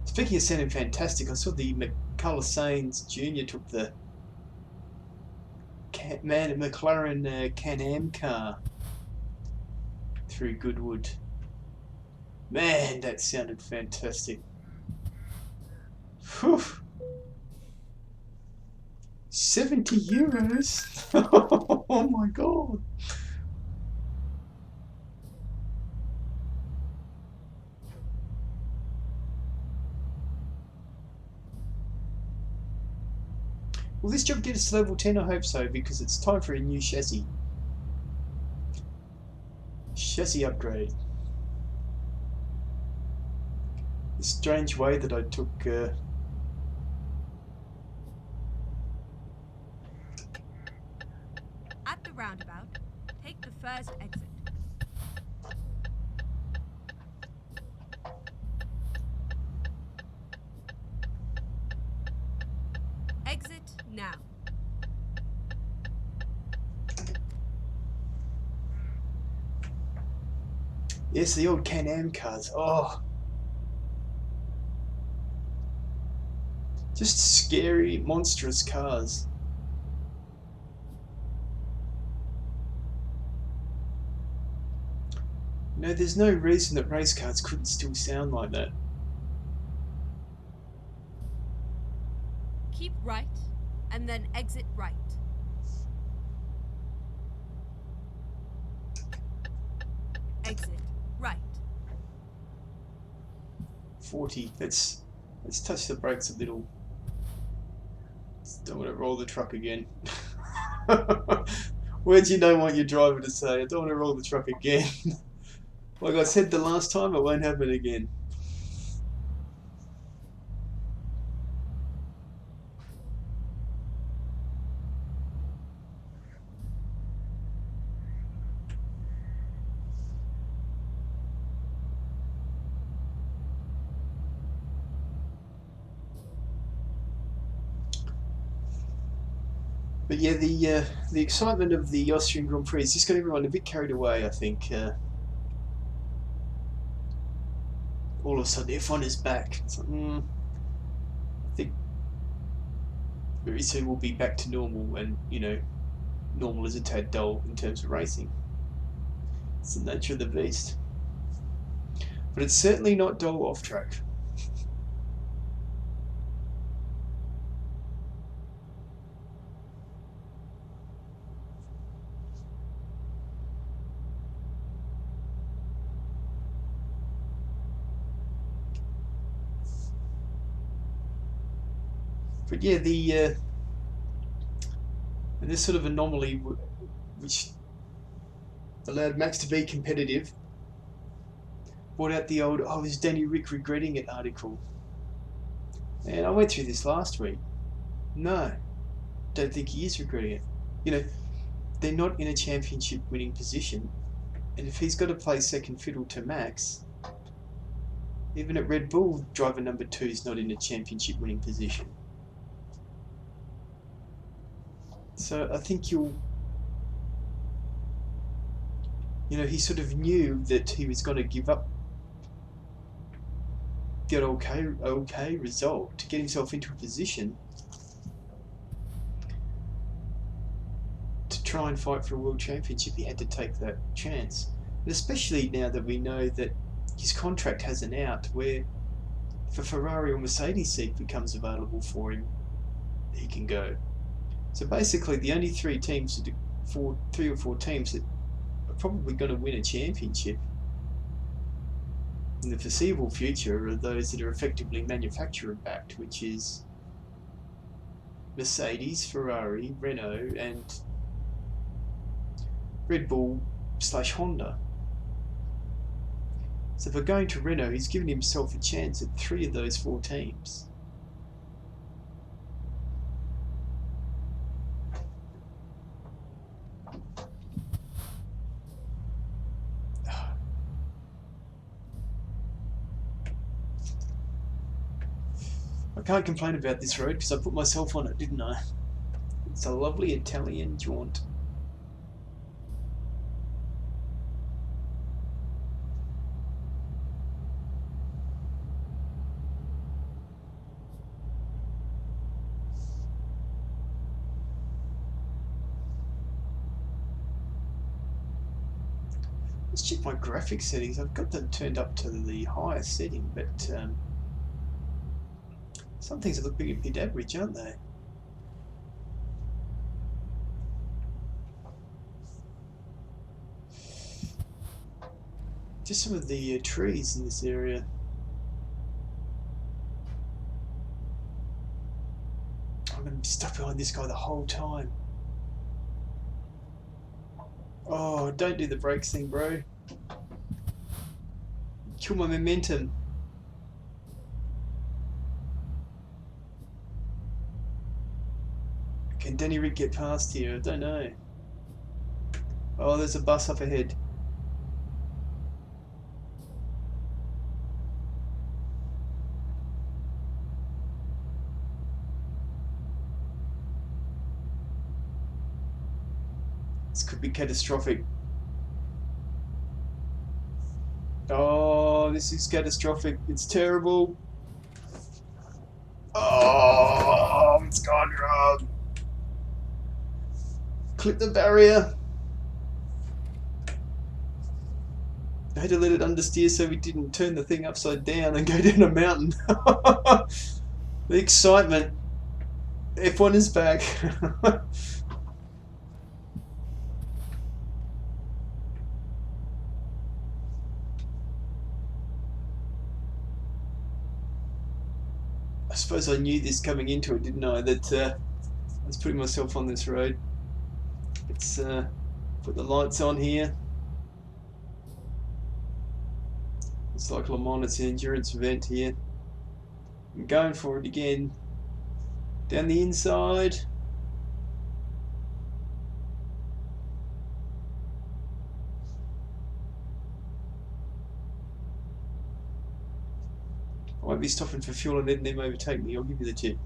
Speaking of sounding fantastic, I saw the Carlos Sainz Jr. took the McLaren Can-Am car through Goodwood. Man, that sounded fantastic. Whew. €70. Oh my god. Will this job get us to level 10? I hope so, because it's time for a new chassis. Chassis upgrade. The strange way that I took... At the roundabout, take the first exit. Exit now. Yes, the old Can-Am cars. Oh. Just scary, monstrous cars. No, there's no reason that race cars couldn't still sound like that. Keep right, and then exit right. Exit right. 40. Let's touch the brakes a little. Don't want to roll the truck again. Words you don't want your driver to say. I don't want to roll the truck again. Like I said the last time, it won't happen again. But yeah, the excitement of the Austrian Grand Prix has just got everyone a bit carried away, I think. All of a sudden, F1 is back. It's like, I think very soon we'll be back to normal, and, you know, normal is a tad dull in terms of racing. It's the nature of the beast. But it's certainly not dull off track. But yeah, this sort of anomaly which allowed Max to be competitive brought out the old, oh, is Danny Ric regretting it article. And I went through this last week. No, don't think he is regretting it. You know, they're not in a championship winning position, and if he's got to play second fiddle to Max, even at Red Bull, driver number 2 is not in a championship winning position. So I think you know, he sort of knew that he was going to give up the okay result to get himself into a position to try and fight for a world championship. He had to take that chance, and especially now that we know that his contract has an out where if a Ferrari or Mercedes seat becomes available for him, he can go. So basically the only three or four teams that are probably going to win a championship in the foreseeable future are those that are effectively manufacturer backed, which is Mercedes, Ferrari, Renault and Red Bull / Honda. So by going to Renault, he's given himself a chance at 3 of those 4 teams. I can't complain about this road because I put myself on it, didn't I? It's a lovely Italian jaunt. Let's check my graphics settings. I've got them turned up to the highest setting, but some things are looking a bit average, aren't they? Just some of the trees in this area. I'm going to be stuck behind this guy the whole time. Oh, don't do the brakes thing, bro. Kill my momentum. Can Danny Ric get past here? I don't know. Oh, there's a bus up ahead. This could be catastrophic. Oh, this is catastrophic. It's terrible. Oh, it's gone wrong. Clip the barrier. I had to let it understeer so we didn't turn the thing upside down and go down a mountain. The excitement. F1 is back. I suppose I knew this coming into it, didn't I? That I was putting myself on this road. Let's put the lights on here. It's like Le Mans, it's an endurance event here. I'm going for it again. Down the inside. I won't be stopping for fuel and letting them overtake me. I'll give you the tip.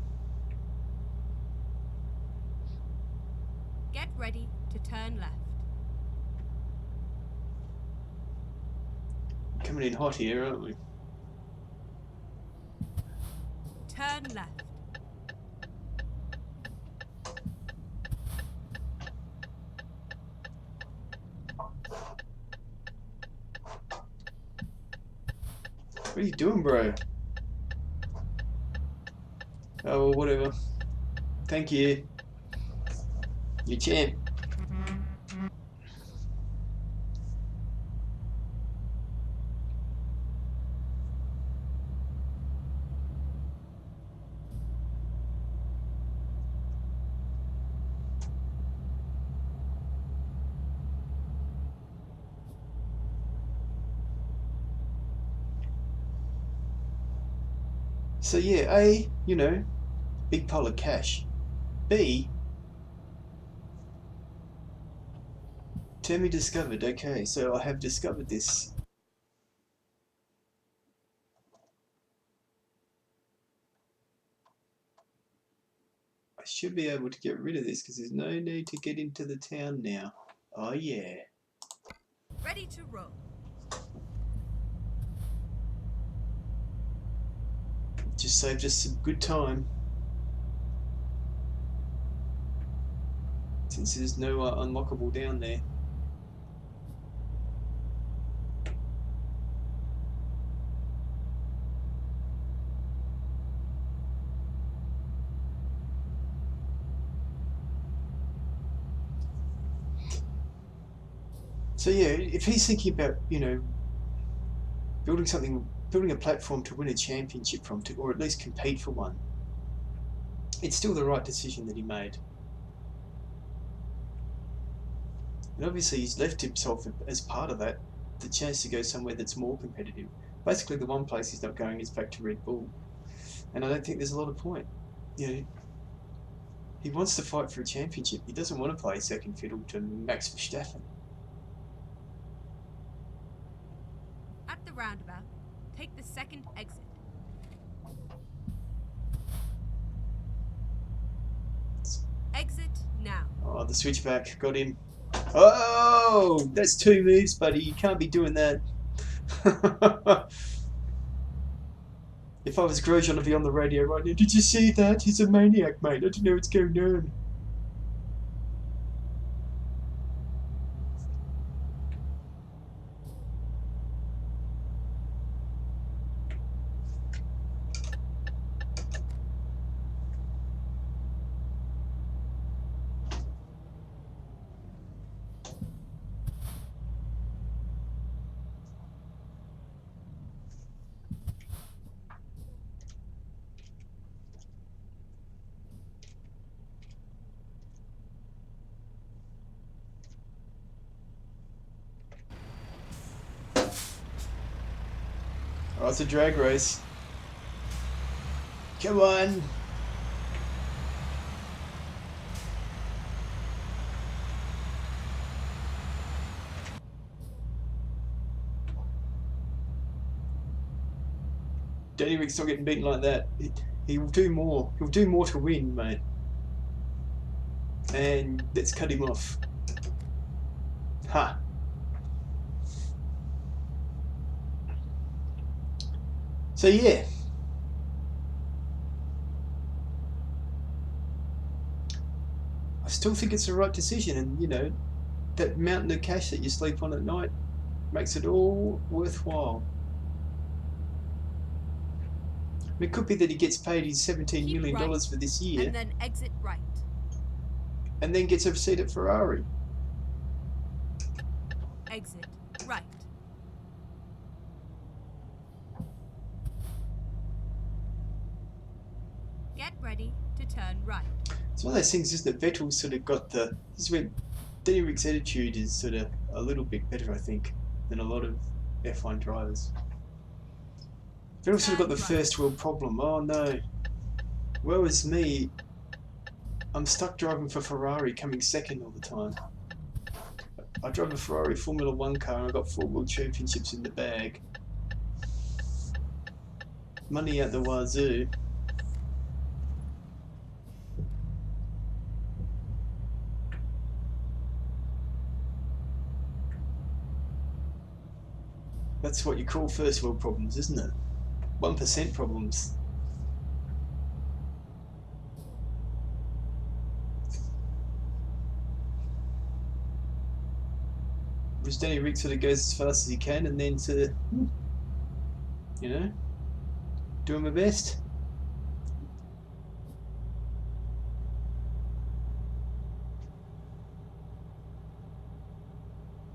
Get ready to turn left. Coming in hot here, aren't we? Turn left. What are you doing, bro? Oh, well, whatever. Thank you. You champ. So yeah, A, you know, big pile of cash. B, Termy discovered. Okay, so I have discovered this. I should be able to get rid of this because there's no need to get into the town now. Oh yeah. Ready to roll. Just saved us some good time. Since there's no unlockable down there. So yeah, if he's thinking about, you know, building a platform to win a championship from, or at least compete for one, it's still the right decision that he made. And obviously he's left himself, as part of that, the chance to go somewhere that's more competitive. Basically the one place he's not going is back to Red Bull. And I don't think there's a lot of point. You know, he wants to fight for a championship. He doesn't want to play second fiddle to Max Verstappen. At the roundabout, take the second exit. Exit now. Oh, the switchback got him. Oh, that's 2 moves, buddy. You can't be doing that. If I was Grosjean, I'd be on the radio right now. Did you see that? He's a maniac, mate. I don't know what's going on. Oh, it's a drag race. Come on. Danny Ric's not getting beaten like that. He will do more. He'll do more to win, mate. And let's cut him off. Ha. So yeah. I still think it's the right decision, and you know, that mountain of cash that you sleep on at night makes it all worthwhile. It could be that he gets paid his $17 million right, for this year, and then exit right. And then gets a seat at Ferrari. Exit right. Get ready to turn right. It's one of those things, isn't it? Vettel's sort of got the... This is where Danny Ric's attitude is sort of a little bit better, I think, than a lot of F1 drivers. Vettel's sort of got the first world problem. Oh no. Woe is me. I'm stuck driving for Ferrari, coming second all the time. I drive a Ferrari Formula 1 car and I've got 4 world championships in the bag. Money out the wazoo. That's what you call first world problems, isn't it? 1% problems. Which Danny Ric sort of goes as fast as he can and then to, you know, doing my best.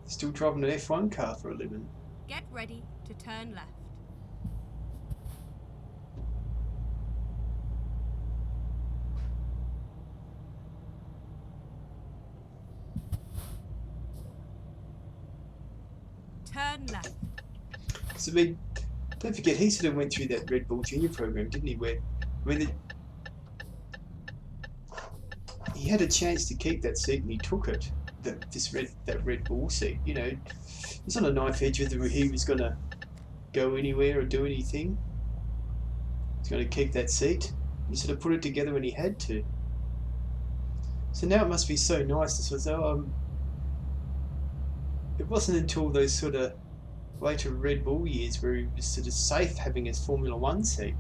Still driving an F1 car for a living. Get ready to turn left. Turn left. Because, I mean, don't forget, he sort of went through that Red Bull Junior program, didn't he? Where, I mean, he had a chance to keep that seat and he took it. That Red Bull seat, you know. It's on a knife edge whether he was going to go anywhere or do anything. He's going to keep that seat. He sort of put it together when he had to. So now it must be so nice to sort of say, it wasn't until those sort of later Red Bull years where he was sort of safe having his Formula 1 seat.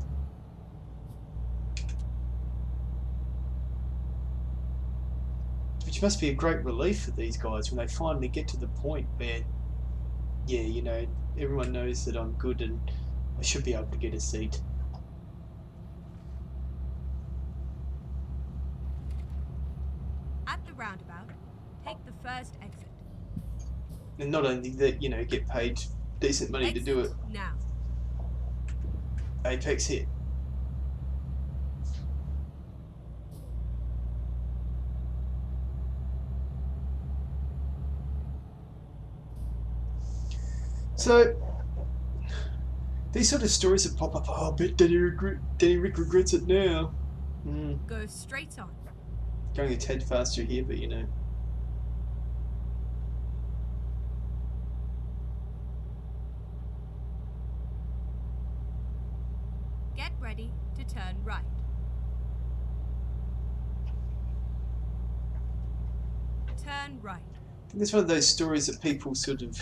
Which must be a great relief for these guys when they finally get to the point where, yeah, you know, everyone knows that I'm good and I should be able to get a seat. At the roundabout, take the first exit. And not only that, you know, get paid decent money Exit to do it. now. Apex hit. So, these sort of stories that pop up, oh, I bet Danny Ric regrets it now. Go straight on. Going a tad faster here, but you know. Get ready to turn right. Turn right. I think that's one of those stories that people sort of...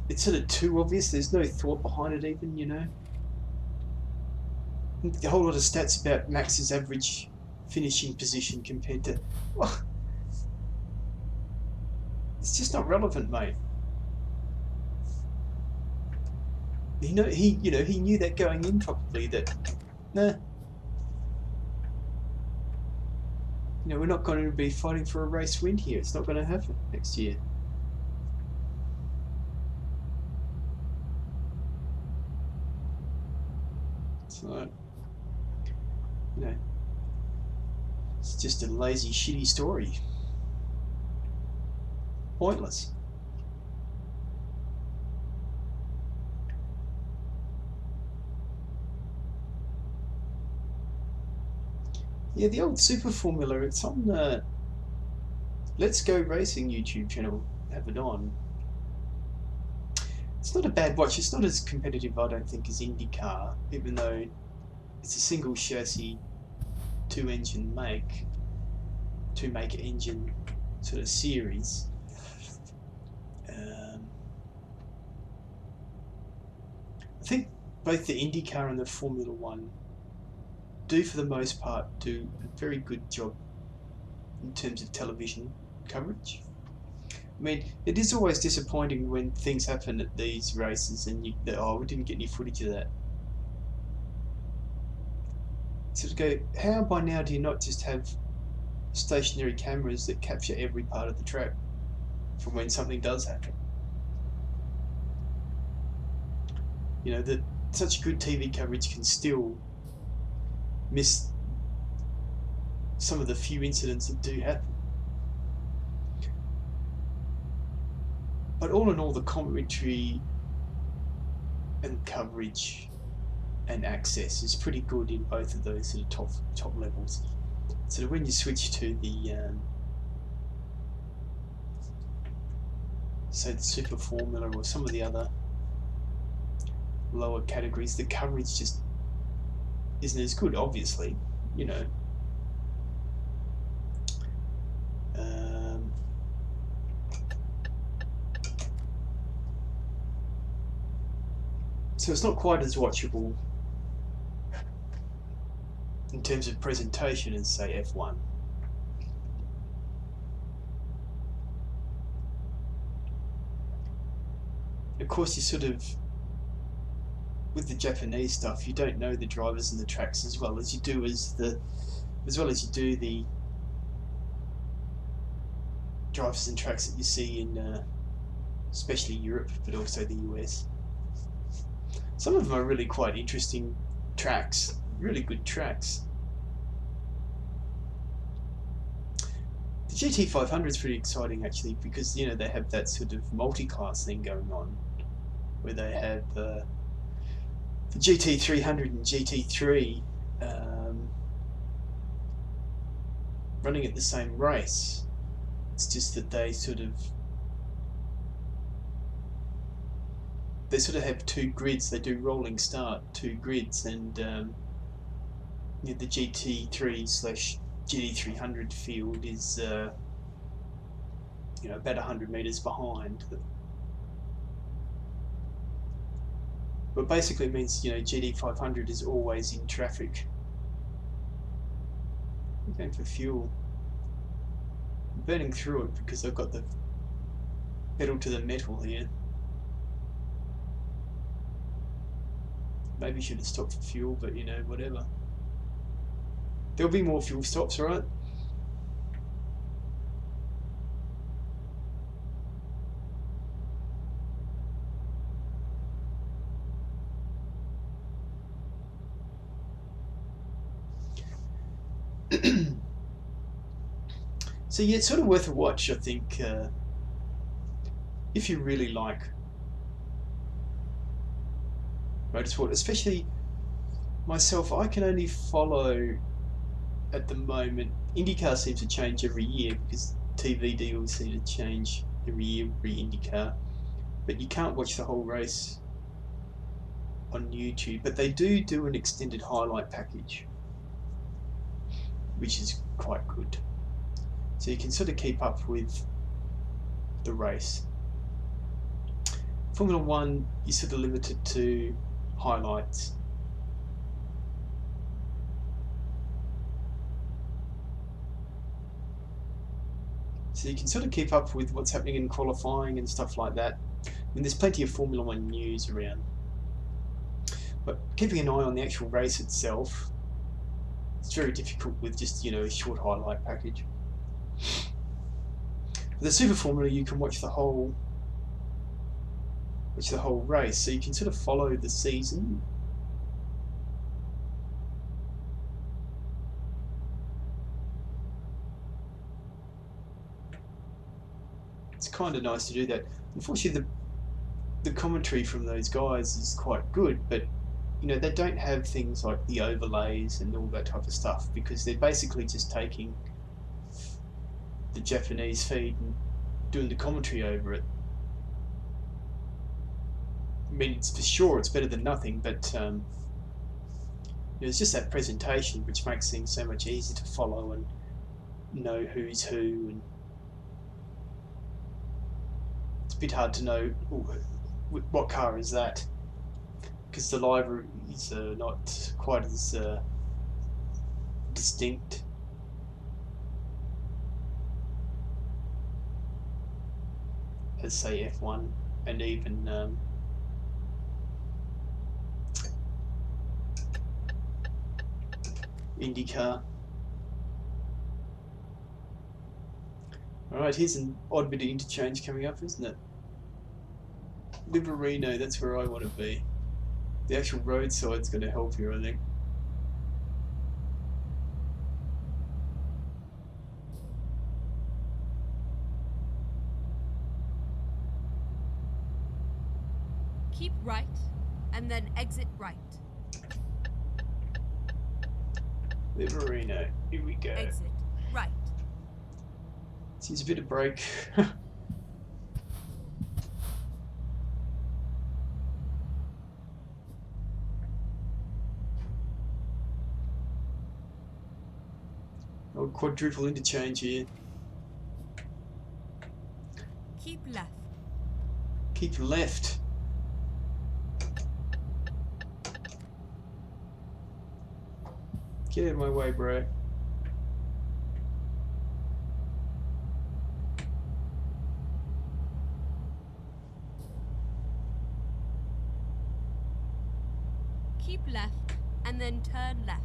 It's sort of too obvious, there's no thought behind it even, you know. A whole lot of stats about Max's average finishing position compared to... Well, it's just not relevant, mate. He knew that going in probably, that, nah. You know, we're not going to be fighting for a race win here. It's not going to happen next year. So, you know, it's just a lazy, shitty story. pointless. Yeah, the old Super Formula, it's on Let's Go Racing YouTube channel. Have it on. It's not a bad watch. It's not as competitive, I don't think, as IndyCar, even though it's a single chassis, two make engine sort of series. I think both the IndyCar and the Formula One do, for the most part, do a very good job in terms of television coverage. I mean, it is always disappointing when things happen at these races and we didn't get any footage of that. So to go, how by now do you not just have stationary cameras that capture every part of the track from when something does happen? You know, that such good TV coverage can still miss some of the few incidents that do happen. But all in all, the commentary and coverage and access is pretty good in both of those sort of top levels. So when you switch to the say the Super Formula or some of the other lower categories, the coverage just isn't as good, obviously, you know. So it's not quite as watchable in terms of presentation as, say, F1. Of course, you sort of, with the Japanese stuff, you don't know the drivers and the tracks as well as you do the drivers and tracks that you see in especially Europe, but also the US. Some of them are really quite interesting tracks, really good tracks. The GT500 is pretty exciting actually, because you know they have that sort of multi-class thing going on, where they have the GT300 and GT3 running at the same race. It's just that they sort of have two grids. They do rolling start, two grids, and the GT3/GT300 field is about 100 meters behind. But basically it means GT500 is always in traffic. I'm going for fuel. I'm burning through it because I've got the pedal to the metal here. Maybe should have stopped for fuel, but whatever. There'll be more fuel stops, right? So yeah, it's sort of worth a watch, I think, if you really like motorsport. Especially myself, I can only follow at the moment. IndyCar seems to change every year because TV deals seem to change every year, IndyCar. But you can't watch the whole race on YouTube. But they do an extended highlight package, which is quite good. So you can sort of keep up with the race. Formula One, you're sort of limited to highlights. So you can sort of keep up with what's happening in qualifying and stuff like that. I mean, there's plenty of Formula One news around. But keeping an eye on the actual race itself, it's very difficult with just, a short highlight package. For the Super Formula, you can watch the whole race, so you can sort of follow the season. It's kind of nice to do that. Unfortunately, the commentary from those guys is quite good, but you know, they don't have things like the overlays and all that type of stuff, because they're basically just taking the Japanese feed and doing the commentary over it. I mean, it's for sure it's better than nothing, but it's just that presentation which makes things so much easier to follow and know who's who, and it's a bit hard to know what car is that, because the livery is not quite as distinct. As say F1 and even IndyCar. Alright, here's an odd bit of interchange coming up, isn't it? Liverino, that's where I want to be. The actual roadside's going to help here, I think. Keep right, and then exit right. Liverino, here we go. Exit right. Let's use a bit of brake. Old quadruple interchange here. Keep left. Keep left. Get out of my way, bro. Keep left, and then turn left.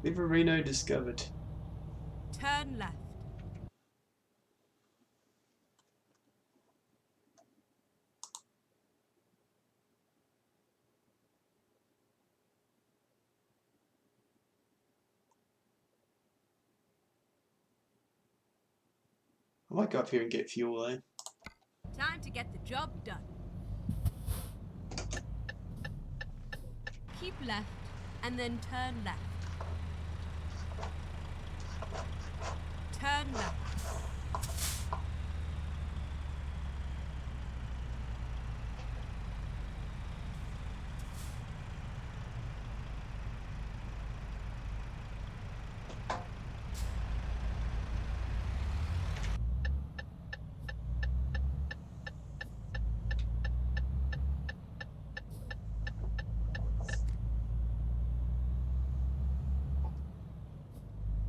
Liverino discovered. Turn left. I might go up here and get fuel, eh? Time to get the job done. Keep left, and then turn left. Turn left.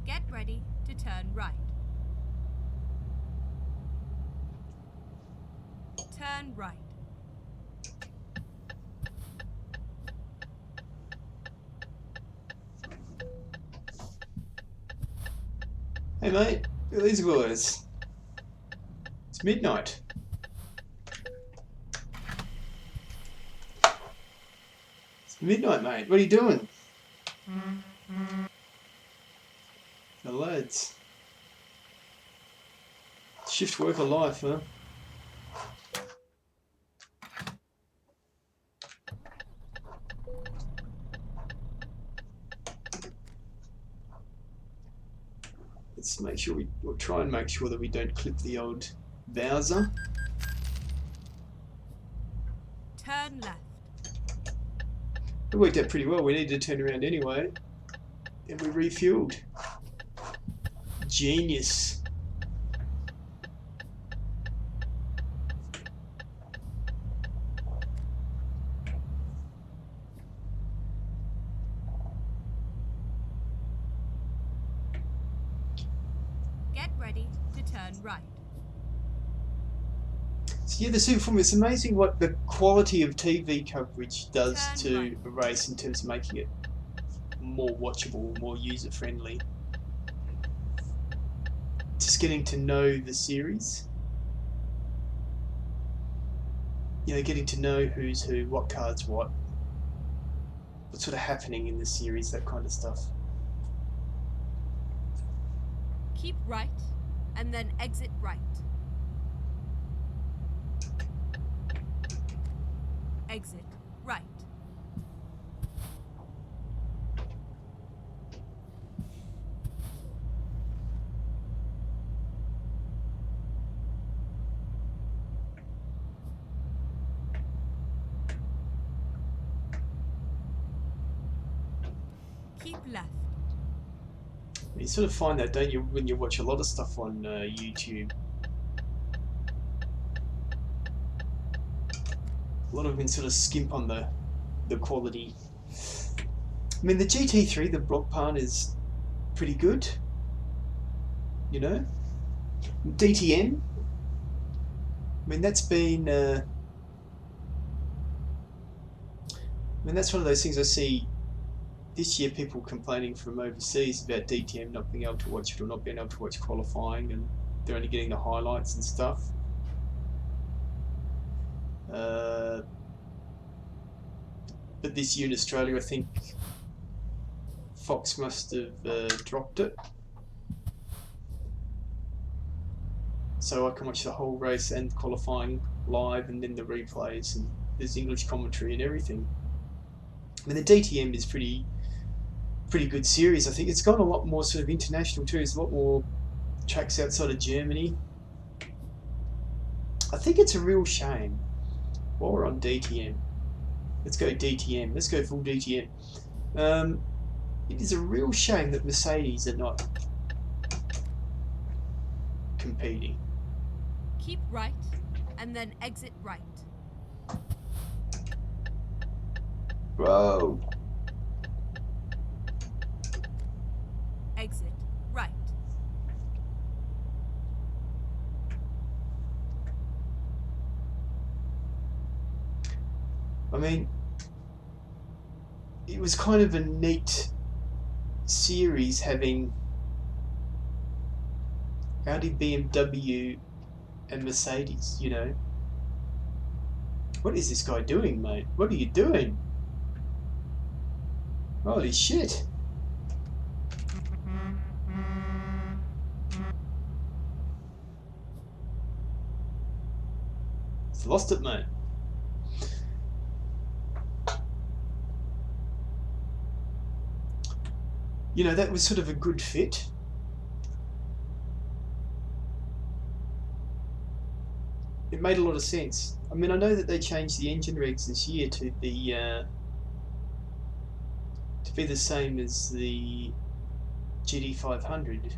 Get ready to turn right. Turn right. Hey mate, look at these boys. It's midnight. It's midnight, mate. What are you doing? The lads. Shift work of life, huh? Let's make sure we'll try and make sure that we don't clip the old Bowser. Turn left. It worked out pretty well. We needed to turn around anyway, and we refueled. Genius. Get ready to turn right. So yeah, the Super Formula, it's amazing what the quality of TV coverage does Turn to right. a race in terms of making it more watchable, more user-friendly. Just getting to know the series. You know, getting to know who's who, what car's what's sort of happening in the series, that kind of stuff. Keep right, and then exit right. Exit right. Keep left. You sort of find that, don't you, when you watch a lot of stuff on YouTube. A lot of them sort of skimp on the quality. I mean, the GT3, the block part is pretty good. You know, DTM. I mean, that's been. I mean, that's one of those things I see this year. People complaining from overseas about DTM not being able to watch it or not being able to watch qualifying, and they're only getting the highlights and stuff. But this year in Australia, I think Fox must have dropped it, so I can watch the whole race and qualifying live, and then the replays, and there's English commentary and everything. I mean, the DTM is pretty good series. I think it's gone a lot more sort of international too. There's a lot more tracks outside of Germany. I think it's a real shame. While we're on DTM, let's go DTM. Let's go full DTM. It is a real shame that Mercedes are not competing. Keep right, and then exit right. Bro. Exit right. I mean, it was kind of a neat series having Audi, BMW and Mercedes, you know. What is this guy doing, mate? What are you doing? Holy shit. It's lost it, mate. You know, that was sort of a good fit. It made a lot of sense. I mean, I know that they changed the engine regs this year to the to be the same as the GT500.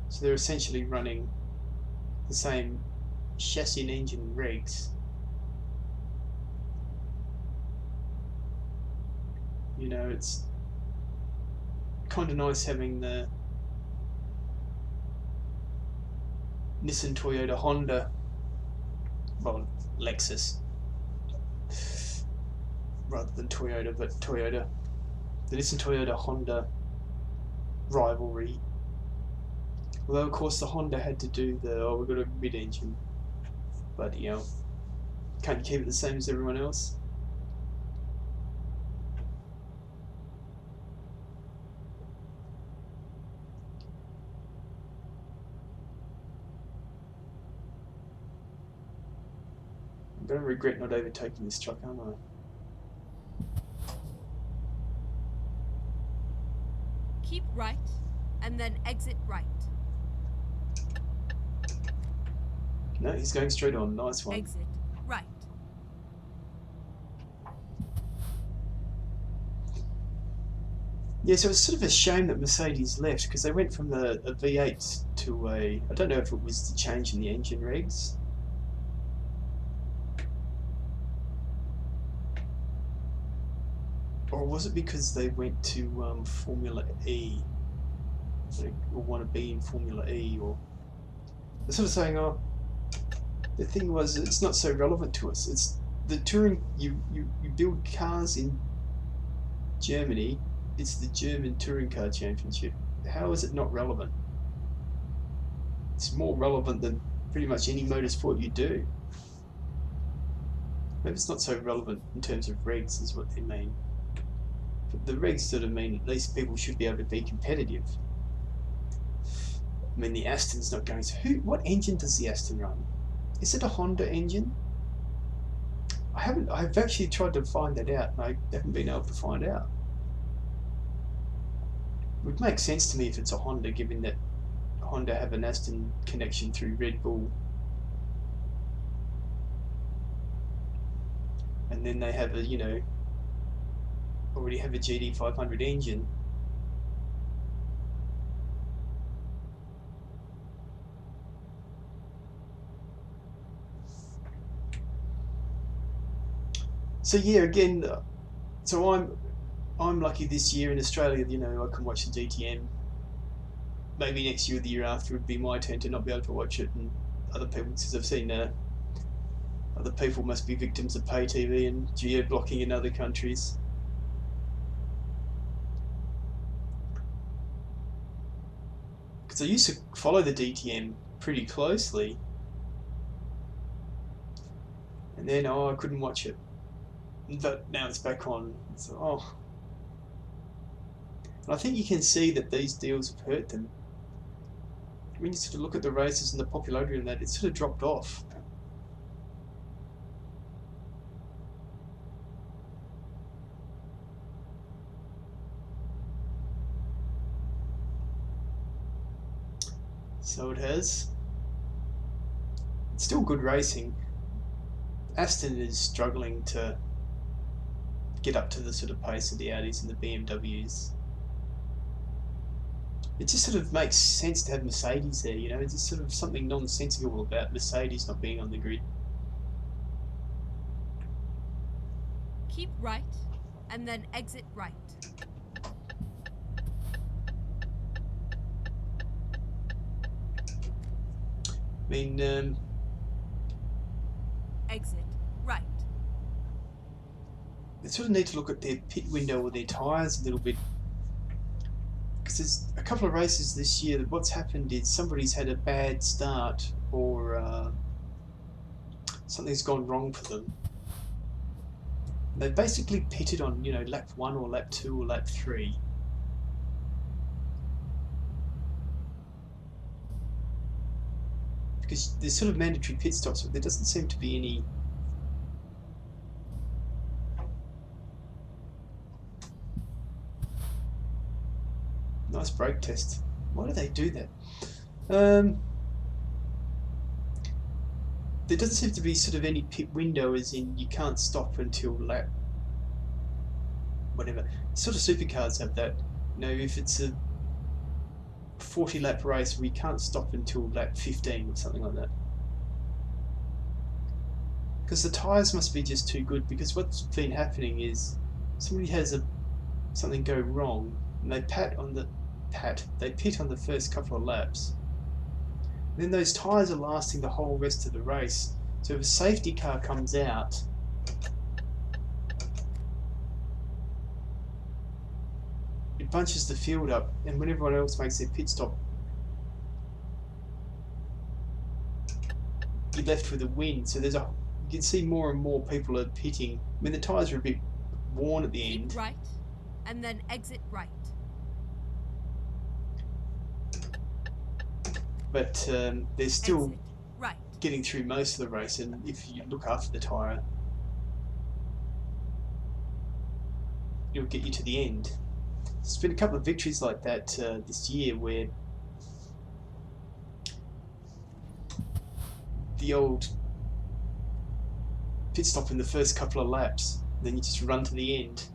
So they're essentially running the same chassis and engine regs. You know, it's kind of nice having the Nissan, Toyota, Honda, well, Lexus, rather than Toyota, but Toyota, the Nissan, Toyota, Honda rivalry. Although, of course, the Honda had to do the, oh, we've got a mid-engine, but, you know, can't you keep it the same as everyone else? I'm going to regret not overtaking this truck, aren't I? Keep right, and then exit right. No, he's going straight on. Nice one. Exit right. Yeah, so it's sort of a shame that Mercedes left, because they went from a V8 to a... I don't know if it was the change in the engine regs. Or was it because they went to Formula E? Or want to be in Formula E? Or they're sort of saying, oh, the thing was, it's not so relevant to us. It's the touring, you build cars in Germany, it's the German Touring Car Championship. How is it not relevant? It's more relevant than pretty much any motorsport you do. Maybe it's not so relevant in terms of regs is what they mean. But the regs sort of mean at least people should be able to be competitive. I mean, the Aston's not going. So what engine does the Aston run? Is it a Honda engine? I've actually tried to find that out, and I haven't been able to find out. It would make sense to me if it's a Honda, given that Honda have an Aston connection through Red Bull. And then they have a, already have a GT500 engine. So yeah, again, so I'm lucky this year in Australia. I can watch the DTM. Maybe next year or the year after would be my turn to not be able to watch it, and other people, because I've seen other people must be victims of pay TV and geo blocking in other countries. Because I used to follow the DTM pretty closely, and then I couldn't watch it. But now it's back on. So, and I think you can see that these deals have hurt them. When you sort of look at the races and the popularity of that, it's sort of dropped off. So it has. It's still good racing. Aston is struggling to get up to the sort of pace of the Audis and the BMWs. It just sort of makes sense to have Mercedes there, It's just sort of something nonsensical about Mercedes not being on the grid. Keep right, and then exit right. I mean, exit right. They sort of need to look at their pit window or their tyres a little bit. Because there's a couple of races this year that what's happened is somebody's had a bad start, or something's gone wrong for them. They basically pitted on, lap 1 or lap 2 or lap 3. Because there's sort of mandatory pit stops, but there doesn't seem to be any. Nice brake test. Why do they do that? There doesn't seem to be sort of any pit window, as in you can't stop until lap whatever. Sort of supercars have that. If it's a 40 lap race, we can't stop until lap 15 or something like that. Because the tyres must be just too good, because what's been happening is somebody has something go wrong, and they pit on the first couple of laps. And then those tyres are lasting the whole rest of the race. So if a safety car comes out, it bunches the field up, and when everyone else makes their pit stop, you're left with a win. So you can see more and more people are pitting. I mean, the tyres are a bit worn at the end. Keep right, and then exit right. But they're still Exit right. getting through most of the race, and if you look after the tyre, it'll get you to the end. There's been a couple of victories like that this year, where the old pit stop in the first couple of laps, then you just run to the end.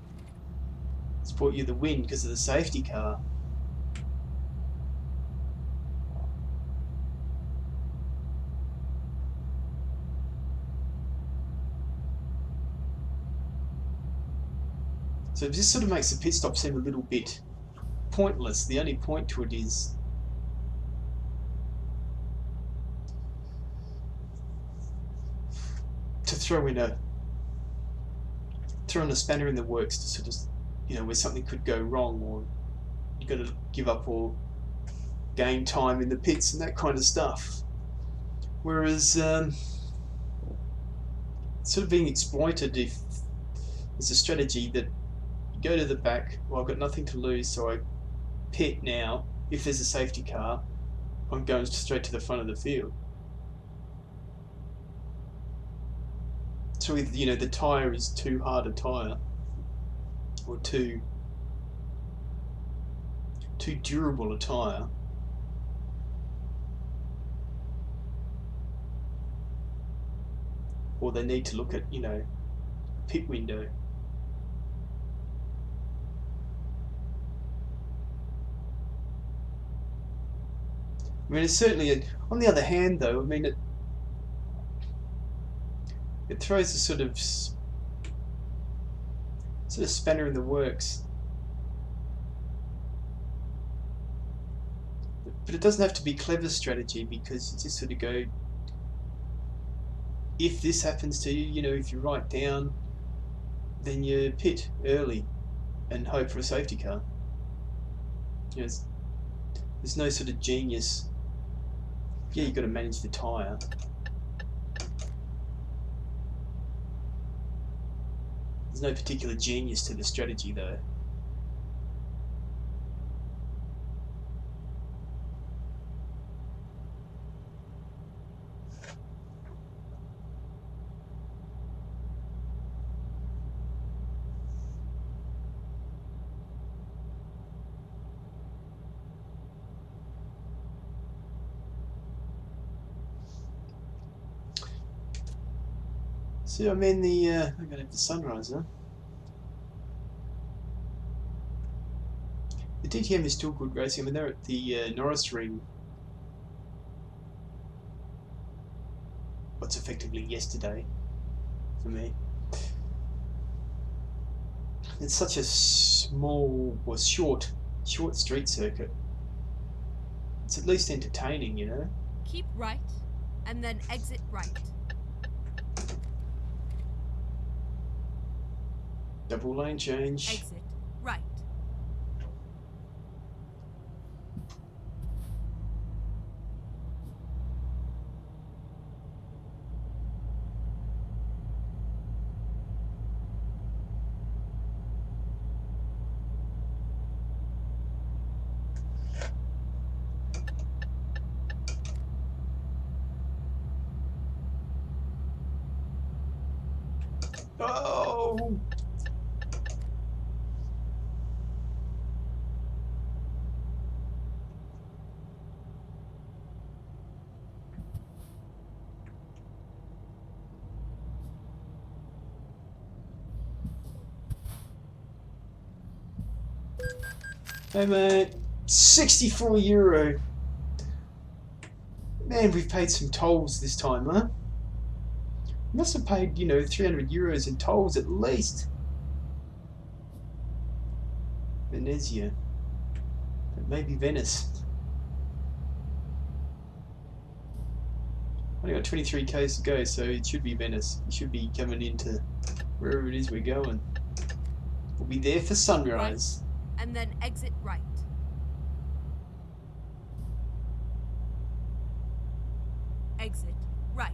It's brought you the win because of the safety car. So this sort of makes the pit stop seem a little bit pointless. The only point to it is to throw in a spanner in the works, to sort of, where something could go wrong, or you've got to give up or gain time in the pits and that kind of stuff. Whereas it's sort of being exploited if there's a strategy that go to the back. Well, I've got nothing to lose, so I pit now. If there's a safety car, I'm going straight to the front of the field. So either, you know, the tyre is too hard a tyre, or too durable a tyre, or they need to look at, you know, a pit window. I mean, it's certainly on the other hand, though, I mean, it throws a sort of spanner in the works. But it doesn't have to be clever strategy, because you just sort of go, if this happens to you, you know, if you write down, then you pit early and hope for a safety car. You know, there's no sort of genius. Yeah, you've got to manage the tyre. There's no particular genius to the strategy, though. So I'm in the, I'm going to have the sunrise, huh? The DTM is still good racing. I mean, they're at the Norris Ring. What's effectively yesterday for me. It's such a small or short street circuit. It's at least entertaining, you know. Keep right, and then exit right. Double lane change. Exit right. Oh! Hey mate, €64. Man, we've paid some tolls this time, huh? We must have paid, you know, €300 in tolls at least. Venezia. But maybe Venice. Only got 23 k's to go, so it should be Venice. We should be coming into wherever it is we're going. We'll be there for sunrise. Right, and then exit right. Exit right.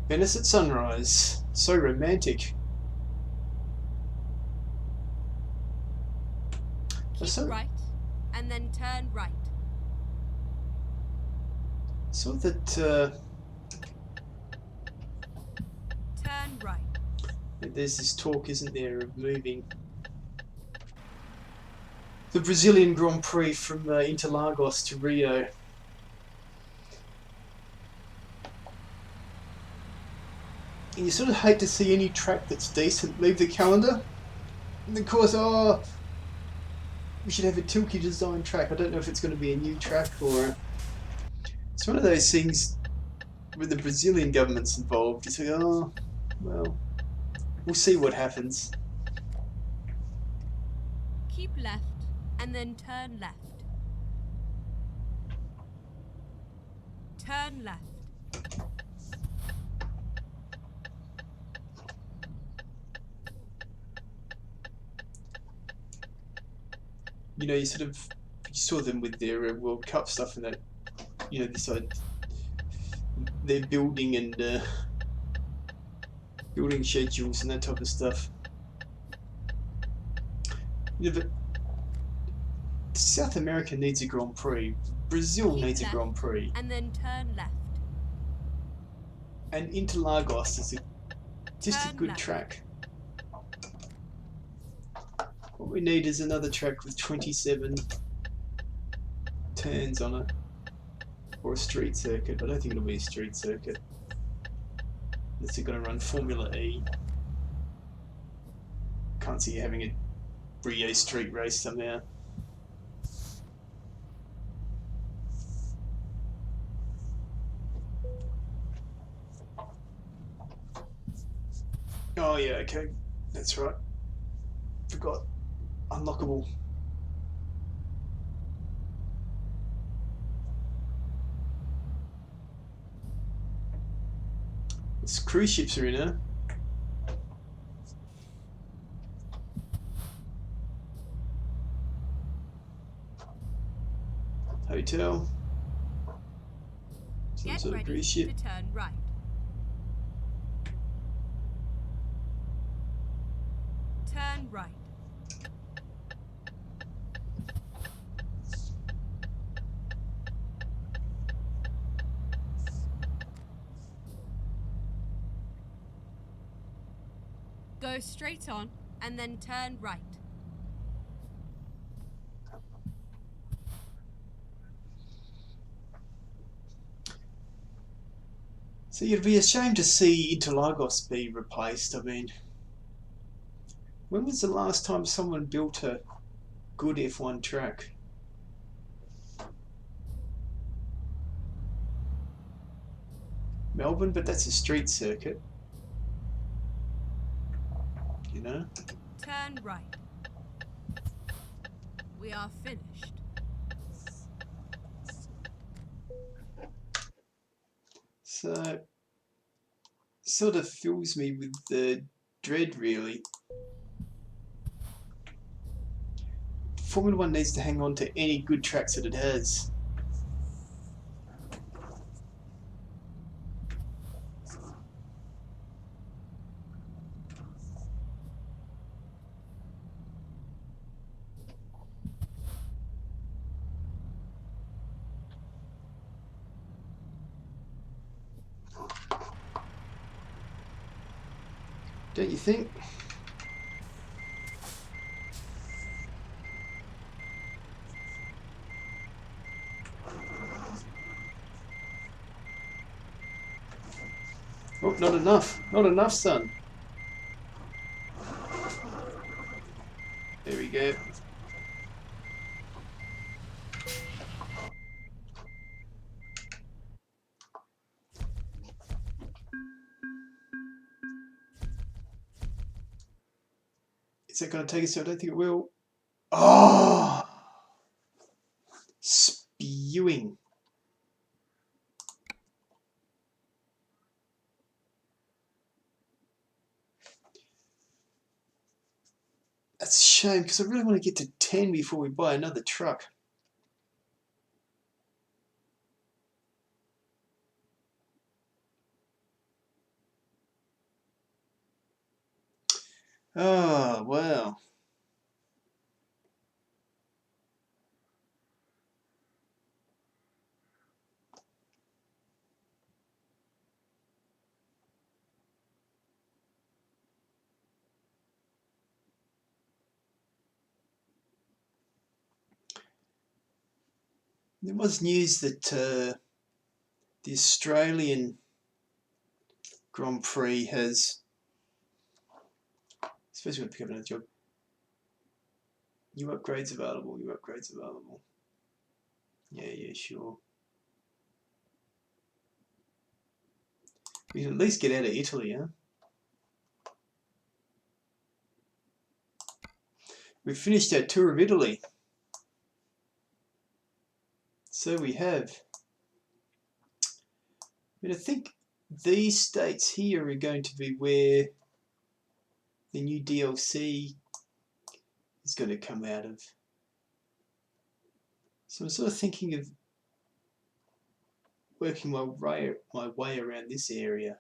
Venice at sunrise. So romantic. Keep right, and then turn right. So that Turn right. there's this talk, isn't there, of moving the Brazilian Grand Prix from Interlagos to Rio. And you sort of hate to see any track that's decent leave the calendar. And of course, oh, we should have a Tilke design track. I don't know if it's going to be a new track or... It's one of those things where the Brazilian government's involved. It's like, oh, well, we'll see what happens. Keep left, and then turn left. Turn left. You know, you sort of saw them with their World Cup stuff and that, you know, this their building and building schedules and that type of stuff. Yeah, but South America needs a Grand Prix. Brazil Keep needs a left, Grand Prix. and then turn left. And Interlagos is just a good left. track. What we need is another track with 27 turns on it. Or a street circuit, but I don't think it'll be a street circuit. Unless they're going to run Formula E. Can't see you having a Rio street race somehow. Oh yeah, okay. That's right. Forgot. Unlockable. This cruise ships are in her. Hotel. Some Get sort of ready cruise ship. to turn right. Turn right. Go straight on and then turn right. So you'd be ashamed to see Interlagos be replaced. I mean, when was the last time someone built a good F1 track? Melbourne, but that's a street circuit. You know? Turn right. We are finished. So, sort of fills me with the dread, really. Formula One needs to hang on to any good tracks that it has. Don't you think? Oh, not enough. Not enough, son. There we go. Is that going to take us? I don't think it will. Oh! Spewing. That's a shame because I really want to get to 10 before we buy another truck. Oh, wow. There was news that the Australian Grand Prix has... I suppose we're going to pick up another job. New upgrades available, new upgrades available. Yeah, sure. We can at least get out of Italy, huh? We've finished our tour of Italy. So we have. I mean, I think these states here are going to be where the new DLC is going to come out of. So I'm sort of thinking of working my way around this area.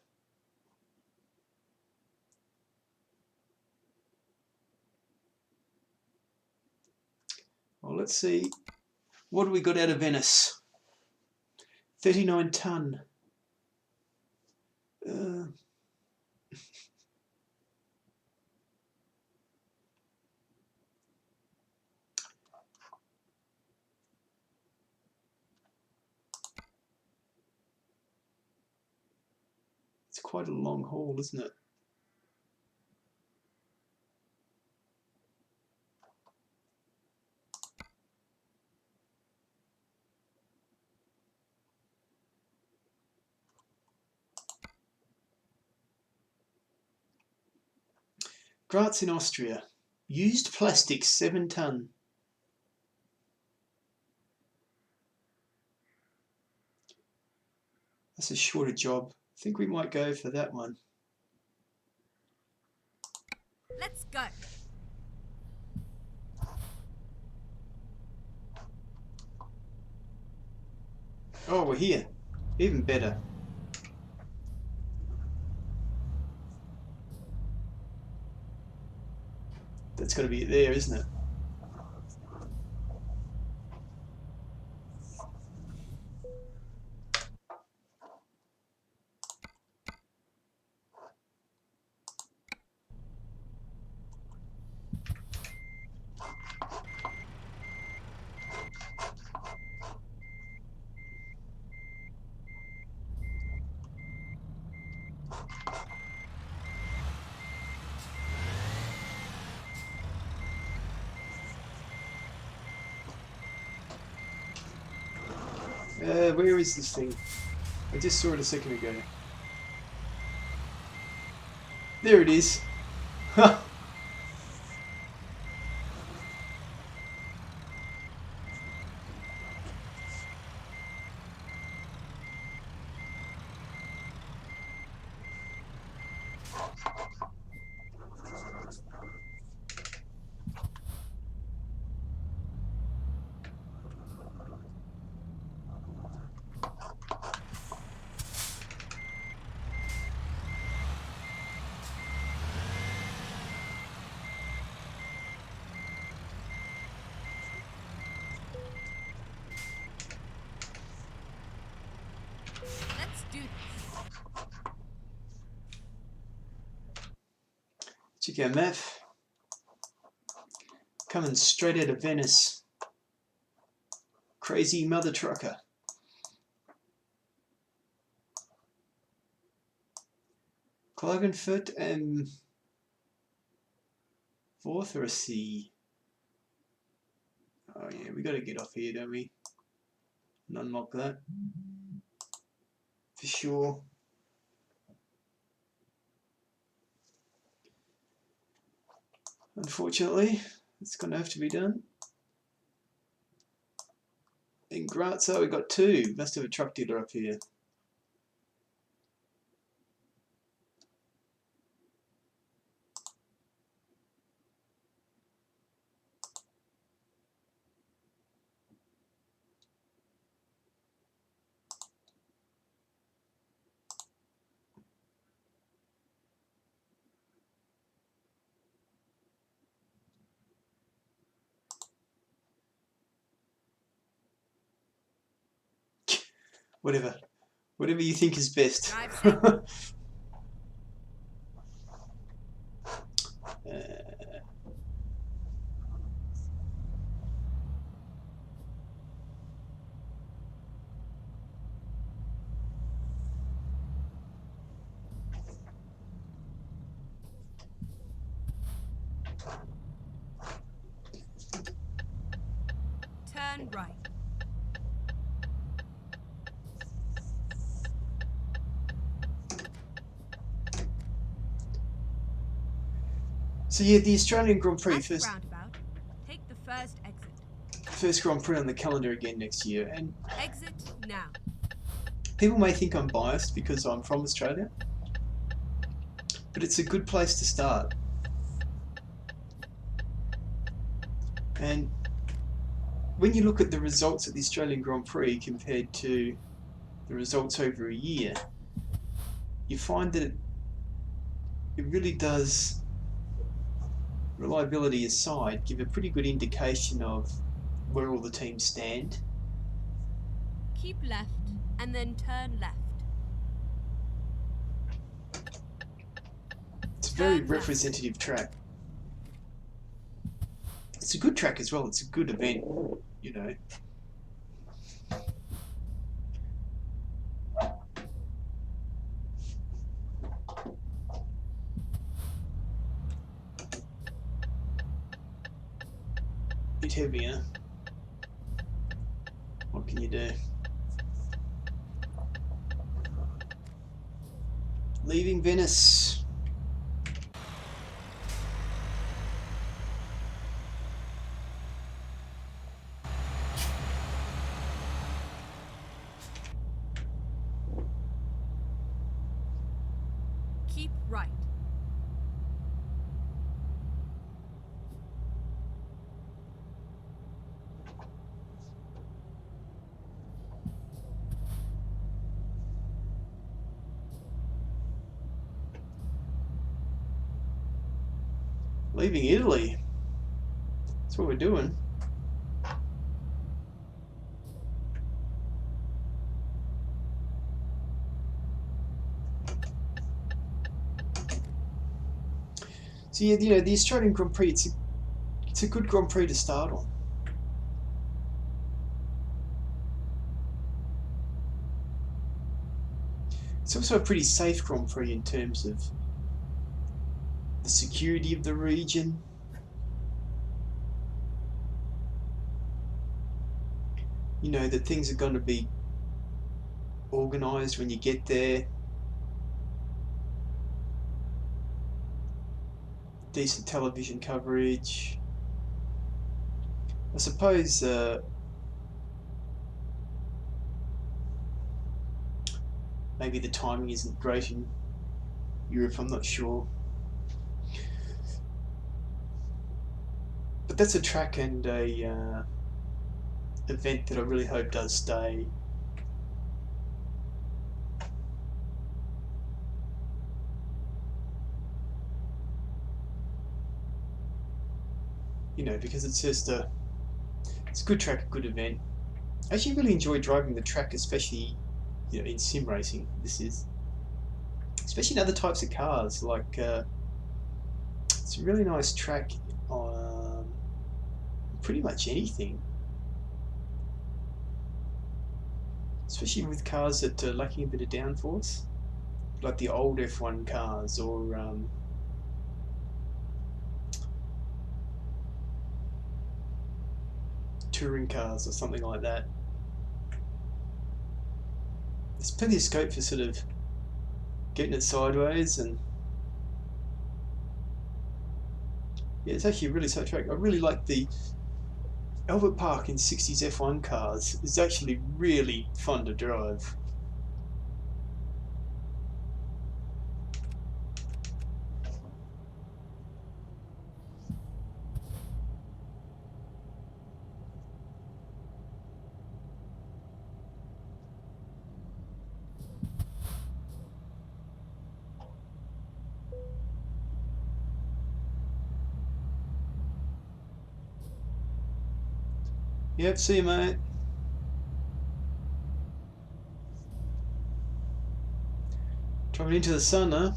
Well, let's see. What do we got out of Venice? 39 tonne. It's quite a long haul, isn't it? Graz in Austria. Used plastic, 7 tonne. That's a shorter job. I think we might go for that one. Let's go. Oh, we're here. Even better. That's got to be it there, isn't it? Where is this thing? I just saw it a second ago. There it is. Let's do this. Check our map. Coming straight out of Venice. Crazy mother trucker. Klagenfurt and Vorthersee. Oh yeah, we got to get off here, don't we? And unlock that. For sure. Unfortunately, it's going to have to be done. In Graz, we got 2. Must have a truck dealer up here. Whatever you think is best. Turn right. So yeah, the Australian Grand Prix, At the roundabout, take the first exit. first Grand Prix on the calendar again next year, and Exit now. people may think I'm biased because I'm from Australia, but it's a good place to start. And when you look at the results at the Australian Grand Prix compared to the results over a year, you find that it really does, reliability aside, give a pretty good indication of where all the teams stand. Keep left and then turn left. It's a very Turn left. representative track. It's a good track as well. It's a good event, you know. Bit heavier. What can you do? Leaving Venice. Keep right. Leaving Italy. That's what we're doing. So yeah, you know, the Australian Grand Prix, it's a good Grand Prix to start on. It's also a pretty safe Grand Prix in terms of the security of the region. You know, that things are going to be organised when you get there. Decent television coverage. I suppose maybe the timing isn't great in Europe, I'm not sure. But that's a track and a event that I really hope does stay. You know, because it's just it's a good track, a good event. I actually really enjoy driving the track, especially, you know, in sim racing. This is, especially in other types of cars. Like it's a really nice track on pretty much anything, especially with cars that are lacking a bit of downforce, like the old F1 cars or touring cars or something like that. There's plenty of scope for sort of getting it sideways, and yeah, it's actually a really safe track. I really like the Albert Park in 60s F1 cars. It's actually really fun to drive. Yep, see you, mate. Driving into the sun, huh?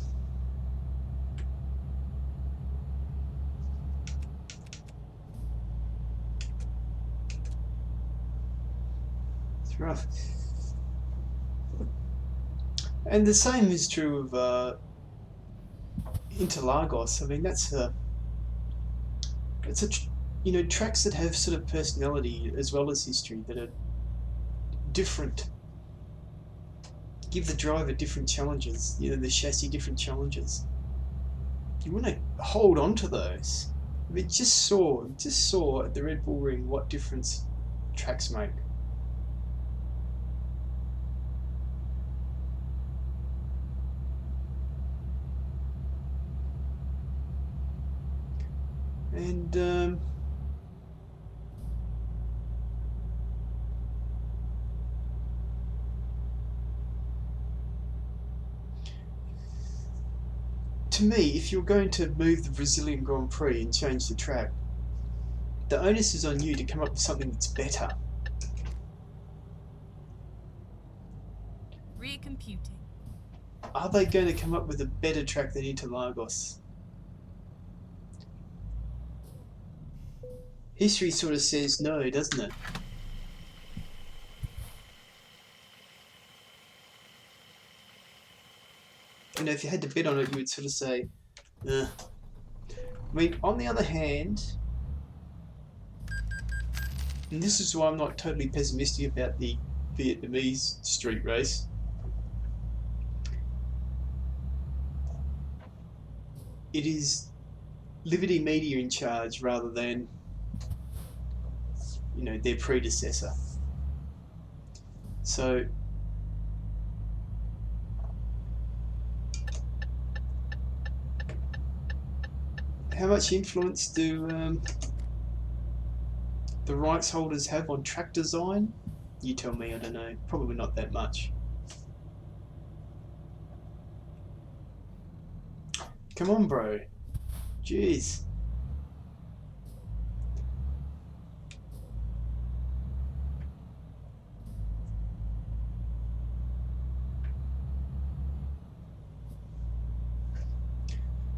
It's rough. And the same is true of Interlagos. I mean, it's a you know, tracks that have sort of personality as well as history, that are different, give the driver different challenges, you know, the chassis different challenges. You want to hold on to those. I mean, just saw at the Red Bull Ring what difference tracks make. And to me, if you're going to move the Brazilian Grand Prix and change the track, the onus is on you to come up with something that's better. Recomputing. Are they going to come up with a better track than Interlagos? History sort of says no, doesn't it? You know, if you had to bet on it, you would sort of say, I mean, on the other hand, and this is why I'm not totally pessimistic about the Vietnamese street race. It is Liberty Media in charge rather than, you know, their predecessor. So how much influence do the rights holders have on track design? You tell me, I don't know. Probably not that much. Come on, bro. Jeez.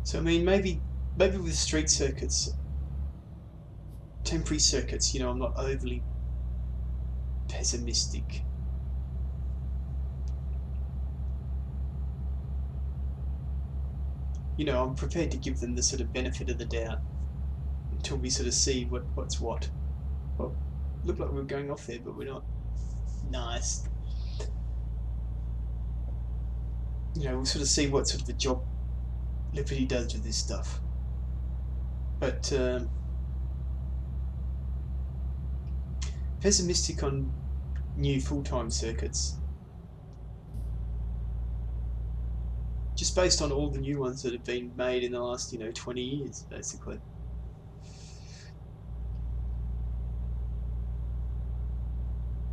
So I mean, maybe with street circuits, temporary circuits, you know, I'm not overly pessimistic. You know, I'm prepared to give them the sort of benefit of the doubt until we sort of see what's what. Well, looked like we were going off there, but we're not. Nice. You know, we'll sort of see what sort of a job Liberty does with this stuff. But pessimistic on new full-time circuits. Just based on all the new ones that have been made in the last, you know, 20 years, basically.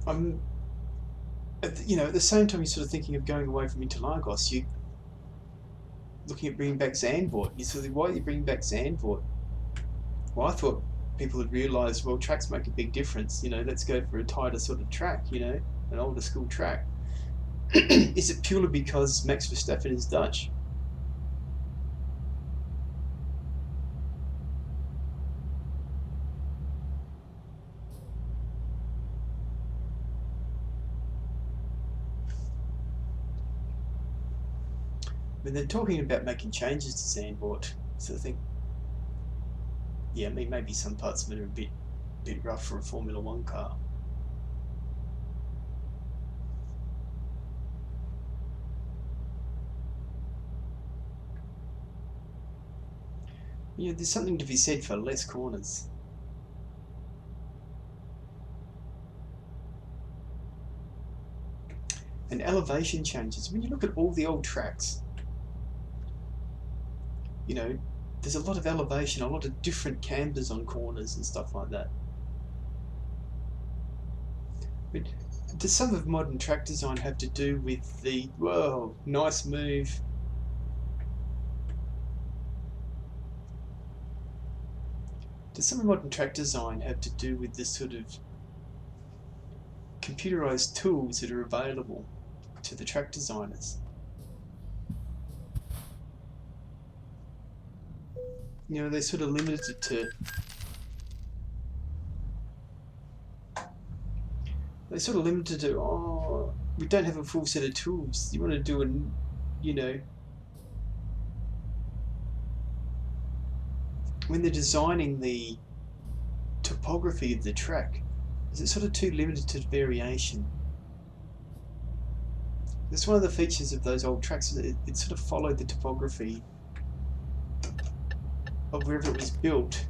I'm, you know, at the same time you're sort of thinking of going away from Interlagos, you're looking at bringing back Zandvoort. You sort of, why are you bringing back Zandvoort? Well, I thought people had realised, well, tracks make a big difference, you know, let's go for a tighter sort of track, you know, an older school track. Is it purely because Max Verstappen is Dutch? I mean, they're talking about making changes to Zandvoort, so I think, yeah, I mean, maybe some parts of it are a bit rough for a Formula One car. You know, there's something to be said for less corners. And elevation changes. When you look at all the old tracks, you know, there's a lot of elevation, a lot of different cambers on corners and stuff like that. But does some of modern track design have to do with the, whoa, nice move? Does some of modern track design have to do with this sort of computerized tools that are available to the track designers? You know, they're sort of limited to... They're sort of limited to, oh, we don't have a full set of tools. You want to do an, you know... When they're designing the topography of the track, is it sort of too limited to variation? That's one of the features of those old tracks. It sort of followed the topography of wherever it was built,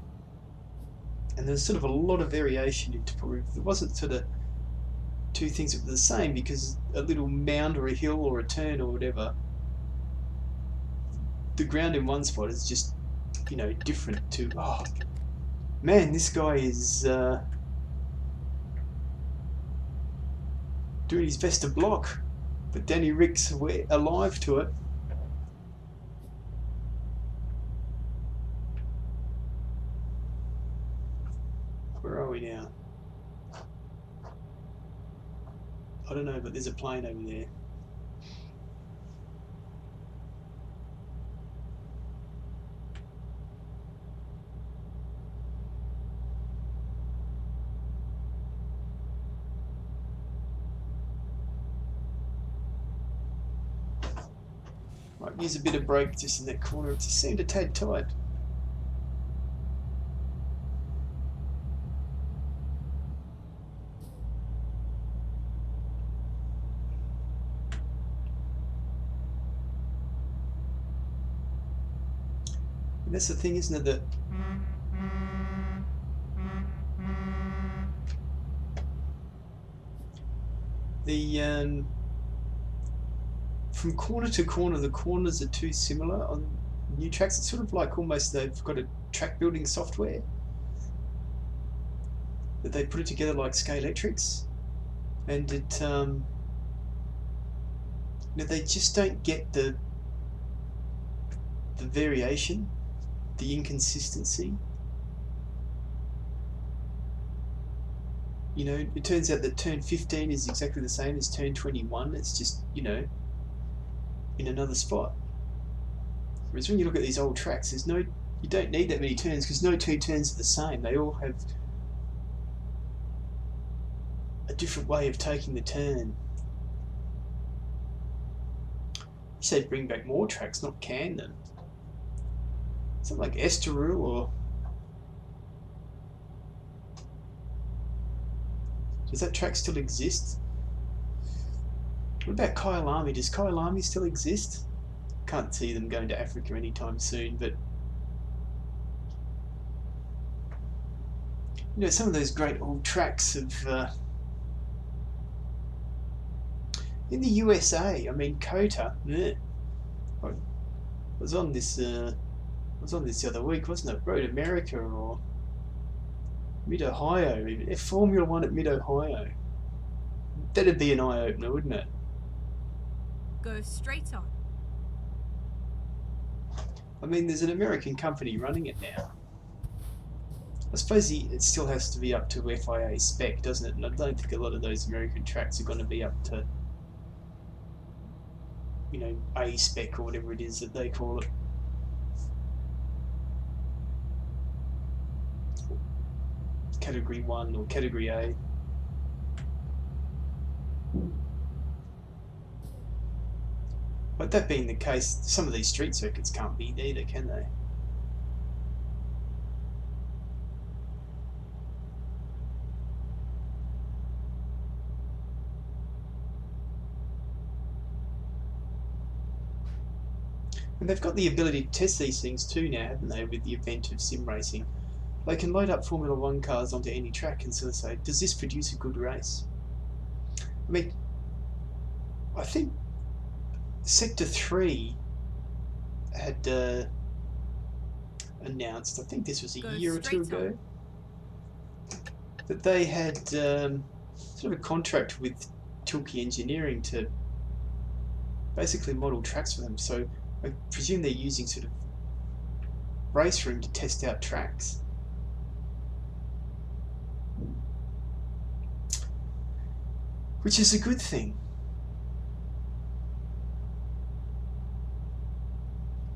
and there's sort of a lot of variation in topography. There wasn't sort of two things that were the same, because a little mound or a hill or a turn or whatever, the ground in one spot is just, you know, different to, oh man, this guy is doing his best to block, but Danny Ric's alive to it. I don't know, but there's a plane over there. Might use a bit of brake just in that corner. It just seemed a tad tight. And that's the thing, isn't it? That the from corner to corner, the corners are too similar on new tracks. It's sort of like almost they've got a track building software that they put it together like Scalextrics, and it they just don't get the variation, the inconsistency. You know, it turns out that turn 15 is exactly the same as turn 21. It's just, you know, in another spot. Whereas when you look at these old tracks, you don't need that many turns because no two turns are the same. They all have a different way of taking the turn. You say bring back more tracks, not can them. Something like Estoril or... Does that track still exist? What about Kyalami? Does Kyalami still exist? Can't see them going to Africa anytime soon, but... You know, some of those great old tracks of... in the USA, I mean, Kota... I was on this the other week, wasn't it? Road America or Mid-Ohio, even. Formula One at Mid-Ohio. That'd be an eye-opener, wouldn't it? Go straight on. I mean, there's an American company running it now. I suppose it still has to be up to FIA spec, doesn't it? And I don't think a lot of those American tracks are going to be up to, you know, A spec or whatever it is that they call it. Category 1 or Category A. But that being the case, some of these street circuits can't be either, can they? And they've got the ability to test these things too now, haven't they, with the advent of sim racing. They can load up Formula One cars onto any track and sort of say, does this produce a good race? I mean, I think Sector 3 had announced, I think this was a year or two ago, that they had sort of a contract with Tilke Engineering to basically model tracks for them. So I presume they're using sort of race room to test out tracks. Which is a good thing.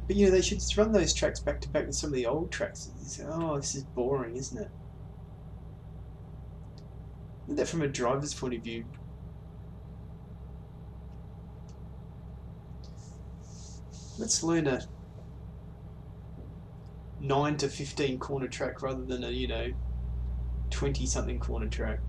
But you know, they should run those tracks back to back with some of the old tracks. You say, oh, this is boring, isn't it? Isn't that from a driver's point of view? Let's learn a 9 to 15 corner track rather than a, you know, 20 something corner track.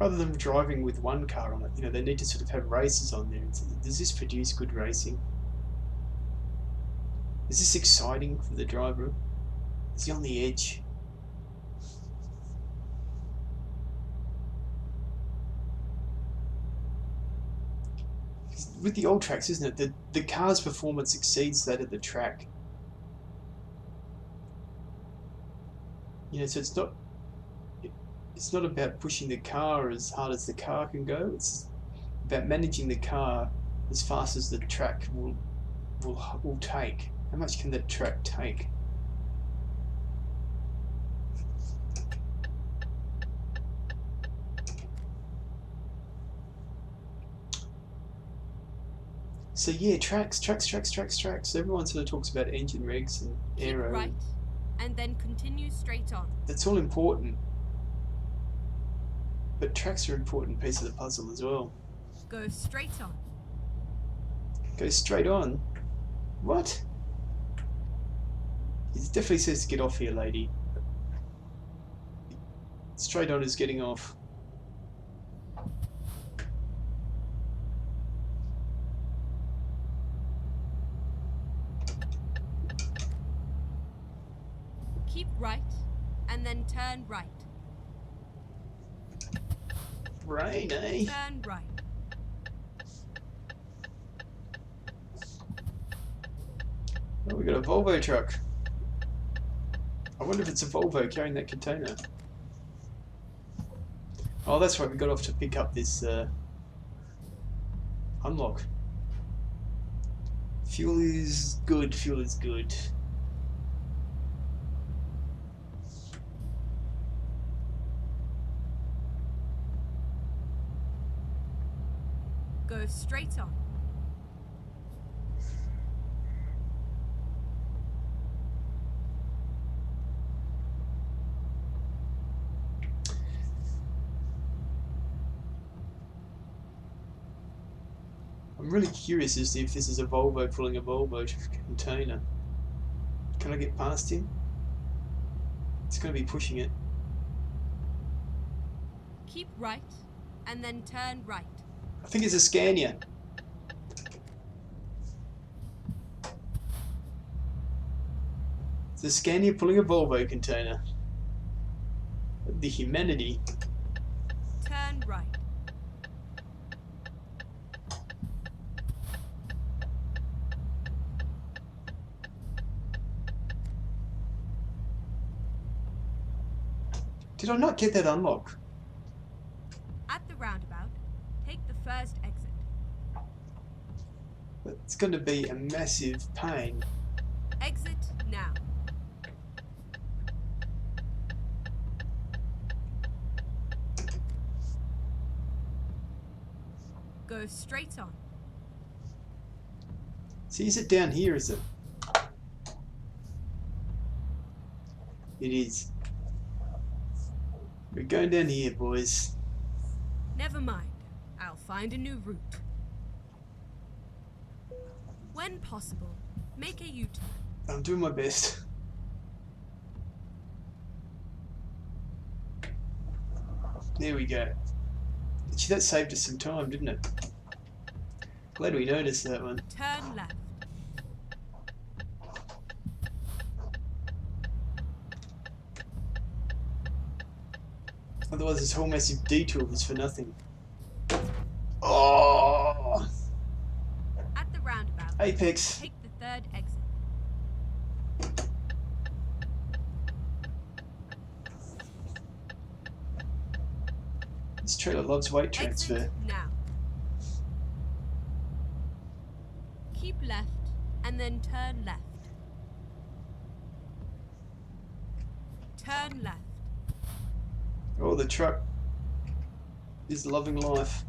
Rather than driving with one car on it, you know, they need to sort of have races on there. And say, does this produce good racing? Is this exciting for the driver? Is he on the edge? With the old tracks, isn't it? The car's performance exceeds that of the track. You know, so it's not about pushing the car as hard as the car can go. It's about managing the car as fast as the track will take. How much can the track take? So yeah, tracks. Everyone sort of talks about engine regs and Keep aero. right, and then continue straight on. That's all important. But tracks are an important piece of the puzzle as well. Go straight on. Go straight on? What? It definitely says to get off here, lady. Straight on is getting off. Keep right, and then turn right. Rain, eh? Turn right. Oh, we got a Volvo truck. I wonder if it's a Volvo carrying that container. Oh, that's right, we got off to pick up this unlock. Fuel is good, fuel is good. Go straight on. I'm really curious as to if this is a Volvo pulling a Volvo container. Can I get past him? It's going to be pushing it. Keep right, and then turn right. I think it's a Scania. It's a Scania pulling a Volvo container. The humanity. Turn right. Did I not get that unlock? At the roundabout, take the first exit. It's going to be a massive pain. Exit now. Go straight on. See, is it down here, is it? It is. We're going down here, boys. Never mind. I'll find a new route. When possible, make a U-turn. I'm doing my best. There we go. Actually, that saved us some time, didn't it? Glad we noticed that one. Turn left. Otherwise, this whole massive detour was for nothing. Oh! At the roundabout, Apex. take the third exit. This trailer loves weight transfer. Exit now. Keep left, and then turn left. Turn left. Oh, the truck is loving life.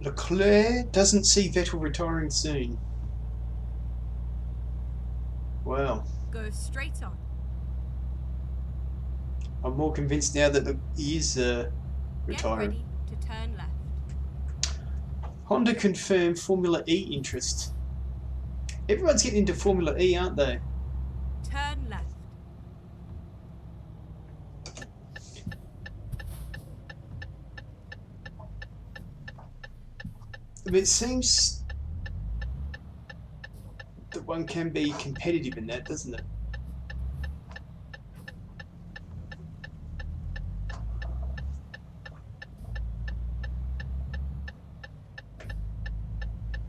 Leclerc doesn't see Vettel retiring soon. Wow. Go straight on. I'm more convinced now that he is Get retiring. ready to turn left. Honda confirmed Formula E interest. Everyone's getting into Formula E, aren't they? Turn left. mean, it seems that one can be competitive in that, doesn't it?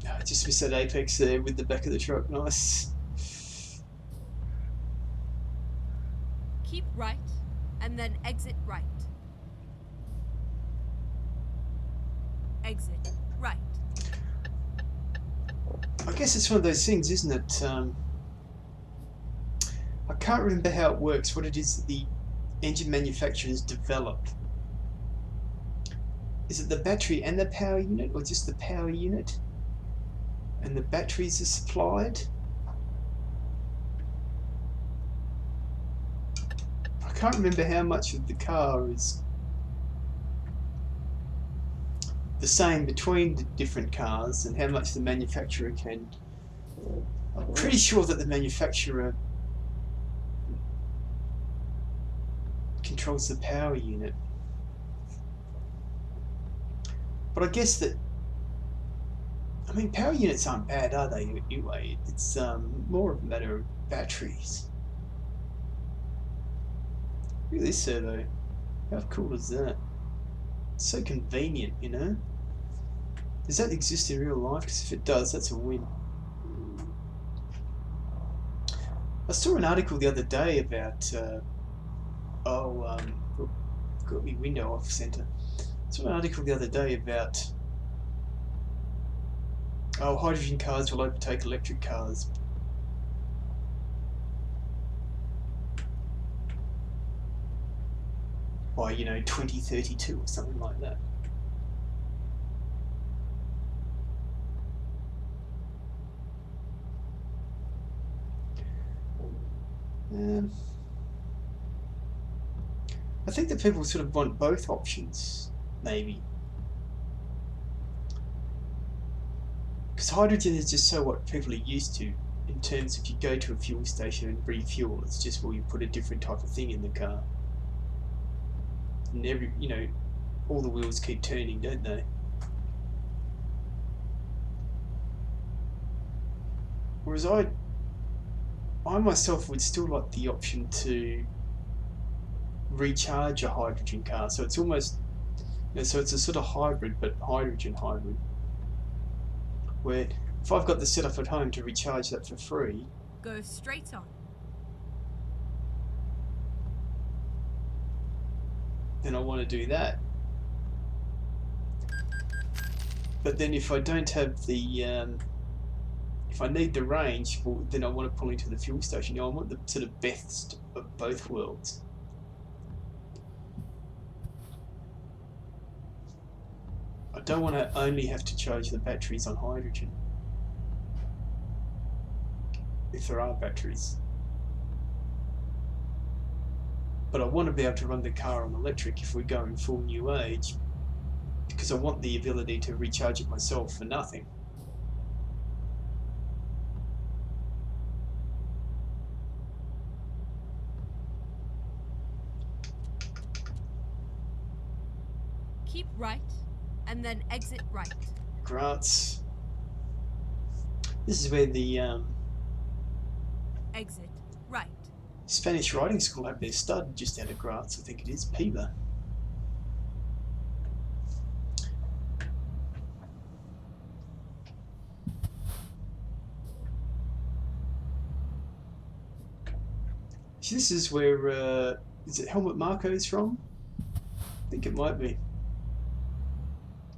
Oh, I just missed that apex there with the back of the truck. Nice. Keep right, and then exit right. Exit right. I guess it's one of those things, isn't it? I can't remember how it works, what it is that the engine manufacturers developed. Is it the battery and the power unit, or just the power unit? And the batteries are supplied? I can't remember how much of the car is the same between the different cars and how much the manufacturer can. I'm pretty sure that the manufacturer controls the power unit. But I guess that, I mean, power units aren't bad, are they, anyway? It's more of a matter of batteries. Look at this servo. How cool is that? It's so convenient, you know? Does that exist in real life? Because if it does, that's a win. I saw an article the other day about, got me window off centre. I saw an article the other day about, hydrogen cars will overtake electric cars. By, 2032 or something like that. I think that people sort of want both options, maybe. Because hydrogen is just so what people are used to, in terms of you go to a fuel station and refuel. It's just where you put a different type of thing in the car. And all the wheels keep turning, don't they? Whereas I myself would still like the option to recharge a hydrogen car. So it's almost, so it's a sort of hybrid, but hydrogen hybrid. Where if I've got the setup at home to recharge that for free, go straight on. Then I want to do that. But then if I don't have the, if I need the range, well, then I want to pull into the fuel station. I want the sort of best of both worlds. I don't want to only have to charge the batteries on hydrogen. If there are batteries. But I want to be able to run the car on electric if we're going full new age, because I want the ability to recharge it myself for nothing. Keep right, and then exit right. Graz. This is where the exit right. Spanish riding school have their stud just out of Graz, I think it is, Piva. So this is where, is it Helmut Marko is from? I think it might be.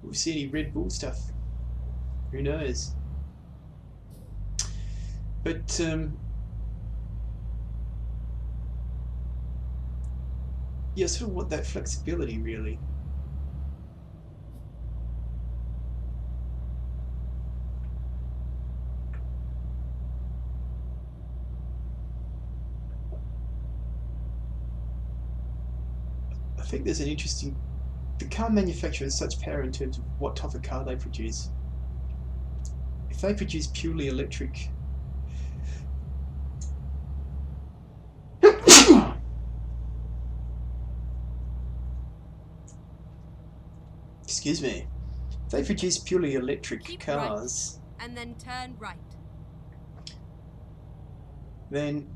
We'll see any Red Bull stuff. Who knows? But yeah, sort of want that flexibility, really. I think there's an interesting... The car manufacturer has such power in terms of what type of car they produce. If they produce purely electric... Excuse me. If they produce purely electric Keep cars, right, and then turn right. then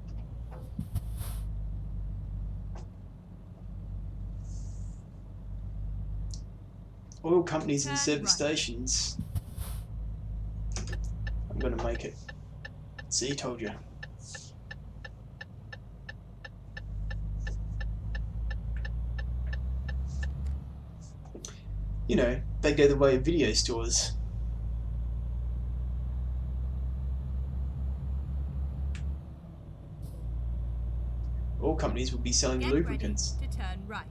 oil companies and Turn service right. stations. I'm going to make it. See, told you. You know, they go the way of video stores. All companies will be selling Get lubricants. ready to turn right.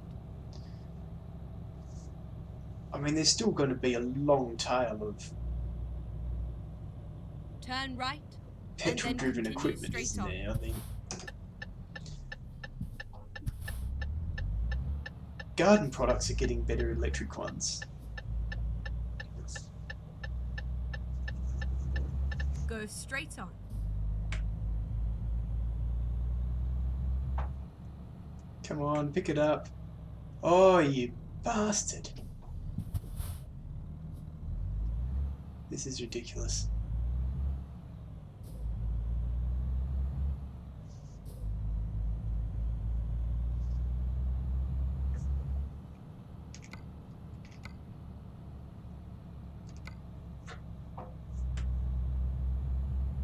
I mean, there's still going to be a long tail of Turn right. petrol-driven equipment, isn't there? I mean, garden products are getting better electric ones. Go straight on. Come on, pick it up. Oh, you bastard. This is ridiculous.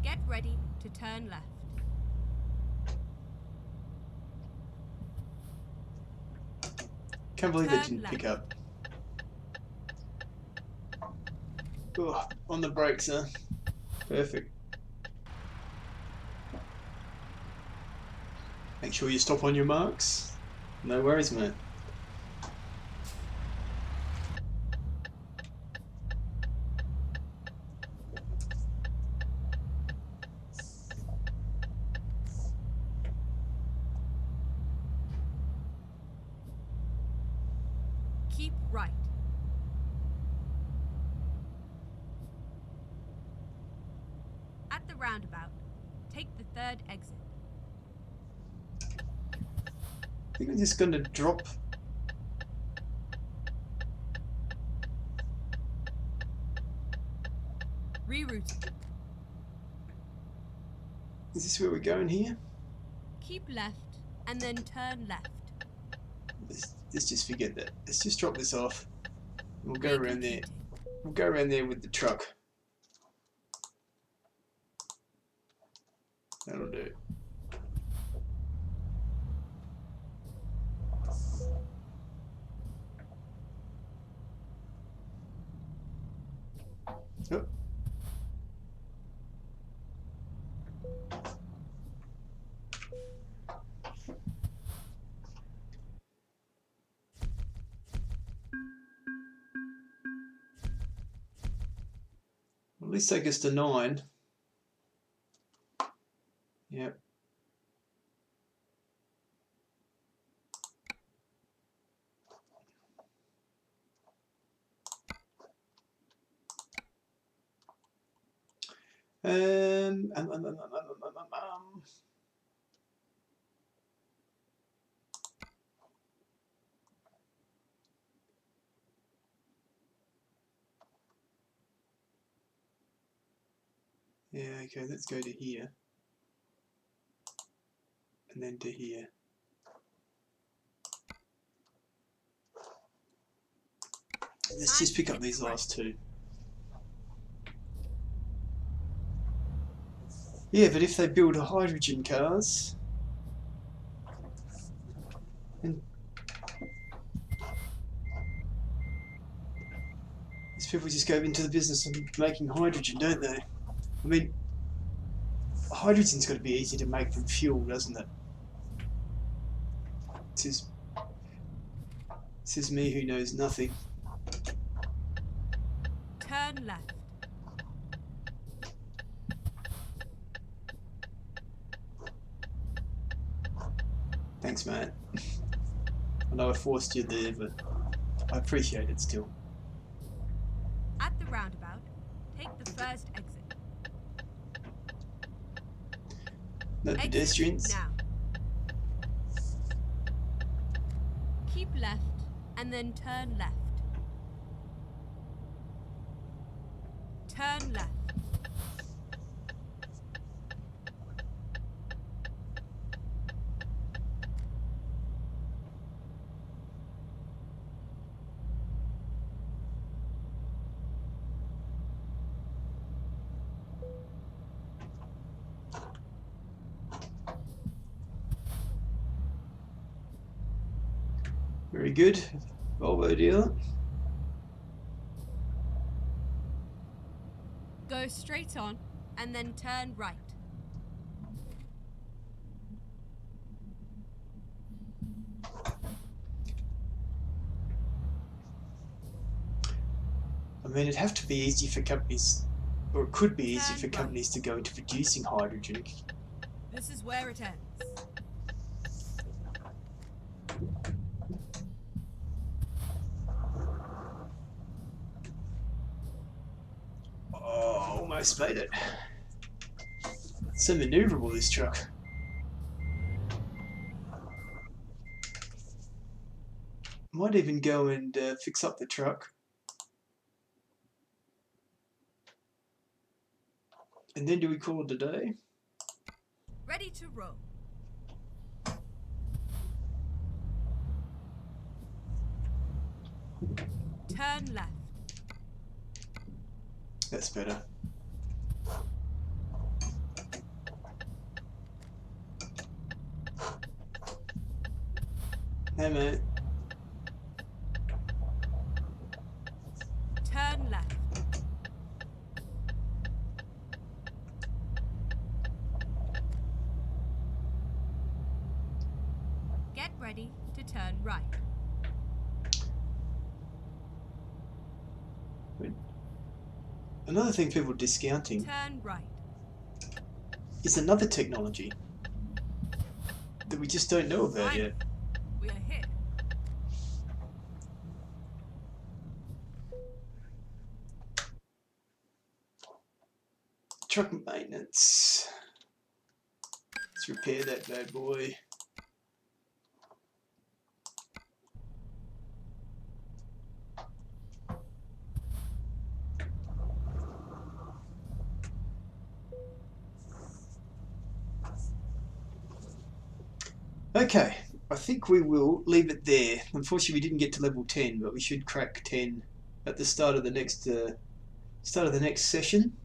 Get ready to turn left. Can't believe they Turn didn't left. pick up. Oh, on the brakes, huh? Perfect. Make sure you stop on your marks. No worries, mate. Keep right. At the roundabout, take the third exit. I think we're just going to drop. Rerouting. Is this where we're going here? Keep left, and then turn left. Let's just forget that. Let's just drop this off. We'll go around there. Recomputing. We'll go around there with the truck. That'll do. Oh. Well, at least take us to 9. Yep. Um, um, um, um, um, um, um. Yeah, okay, let's go to here. And then to here. Let's just pick up these last 2. Yeah, but if they build hydrogen cars, and these people just go into the business of making hydrogen, don't they? I mean, hydrogen's got to be easy to make from fuel, doesn't it? This is me who knows nothing. Turn left. Thanks, man. I know I forced you there, but I appreciate it still. At the roundabout, take the first exit. No Exit pedestrians. now. Keep left, and then turn left. Turn left. Very good, Volvo dealer. Go straight on and then turn right. I mean, it'd have to be easy for companies, or it could be easy Turn for right. companies to go into producing hydrogen. This is where it ends. Oh, almost made it. So maneuverable, this truck. Might even go and fix up the truck. And then do we call it a day? Ready to roll. Turn left. That's better. Hey mate. Turn left. Get ready to turn right. Another thing people are discounting Turn right. is another technology that we just don't know about Fine. yet. We are here. Truck maintenance. Let's repair that bad boy. Okay, I think we will leave it there. Unfortunately, we didn't get to level 10, but we should crack 10 at the start of the next session,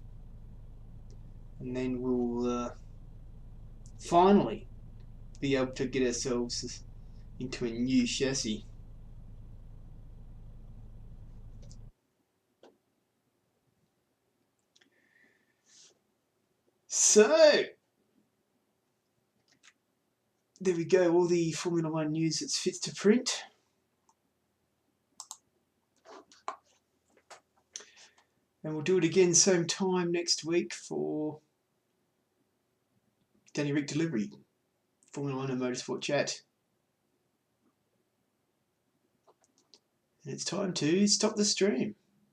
and then we'll finally be able to get ourselves into a new chassis. So there we go, all the Formula One news that's fit to print. And we'll do it again same time next week for Danny Ric Delivery, Formula One and Motorsport Chat. And it's time to stop the stream.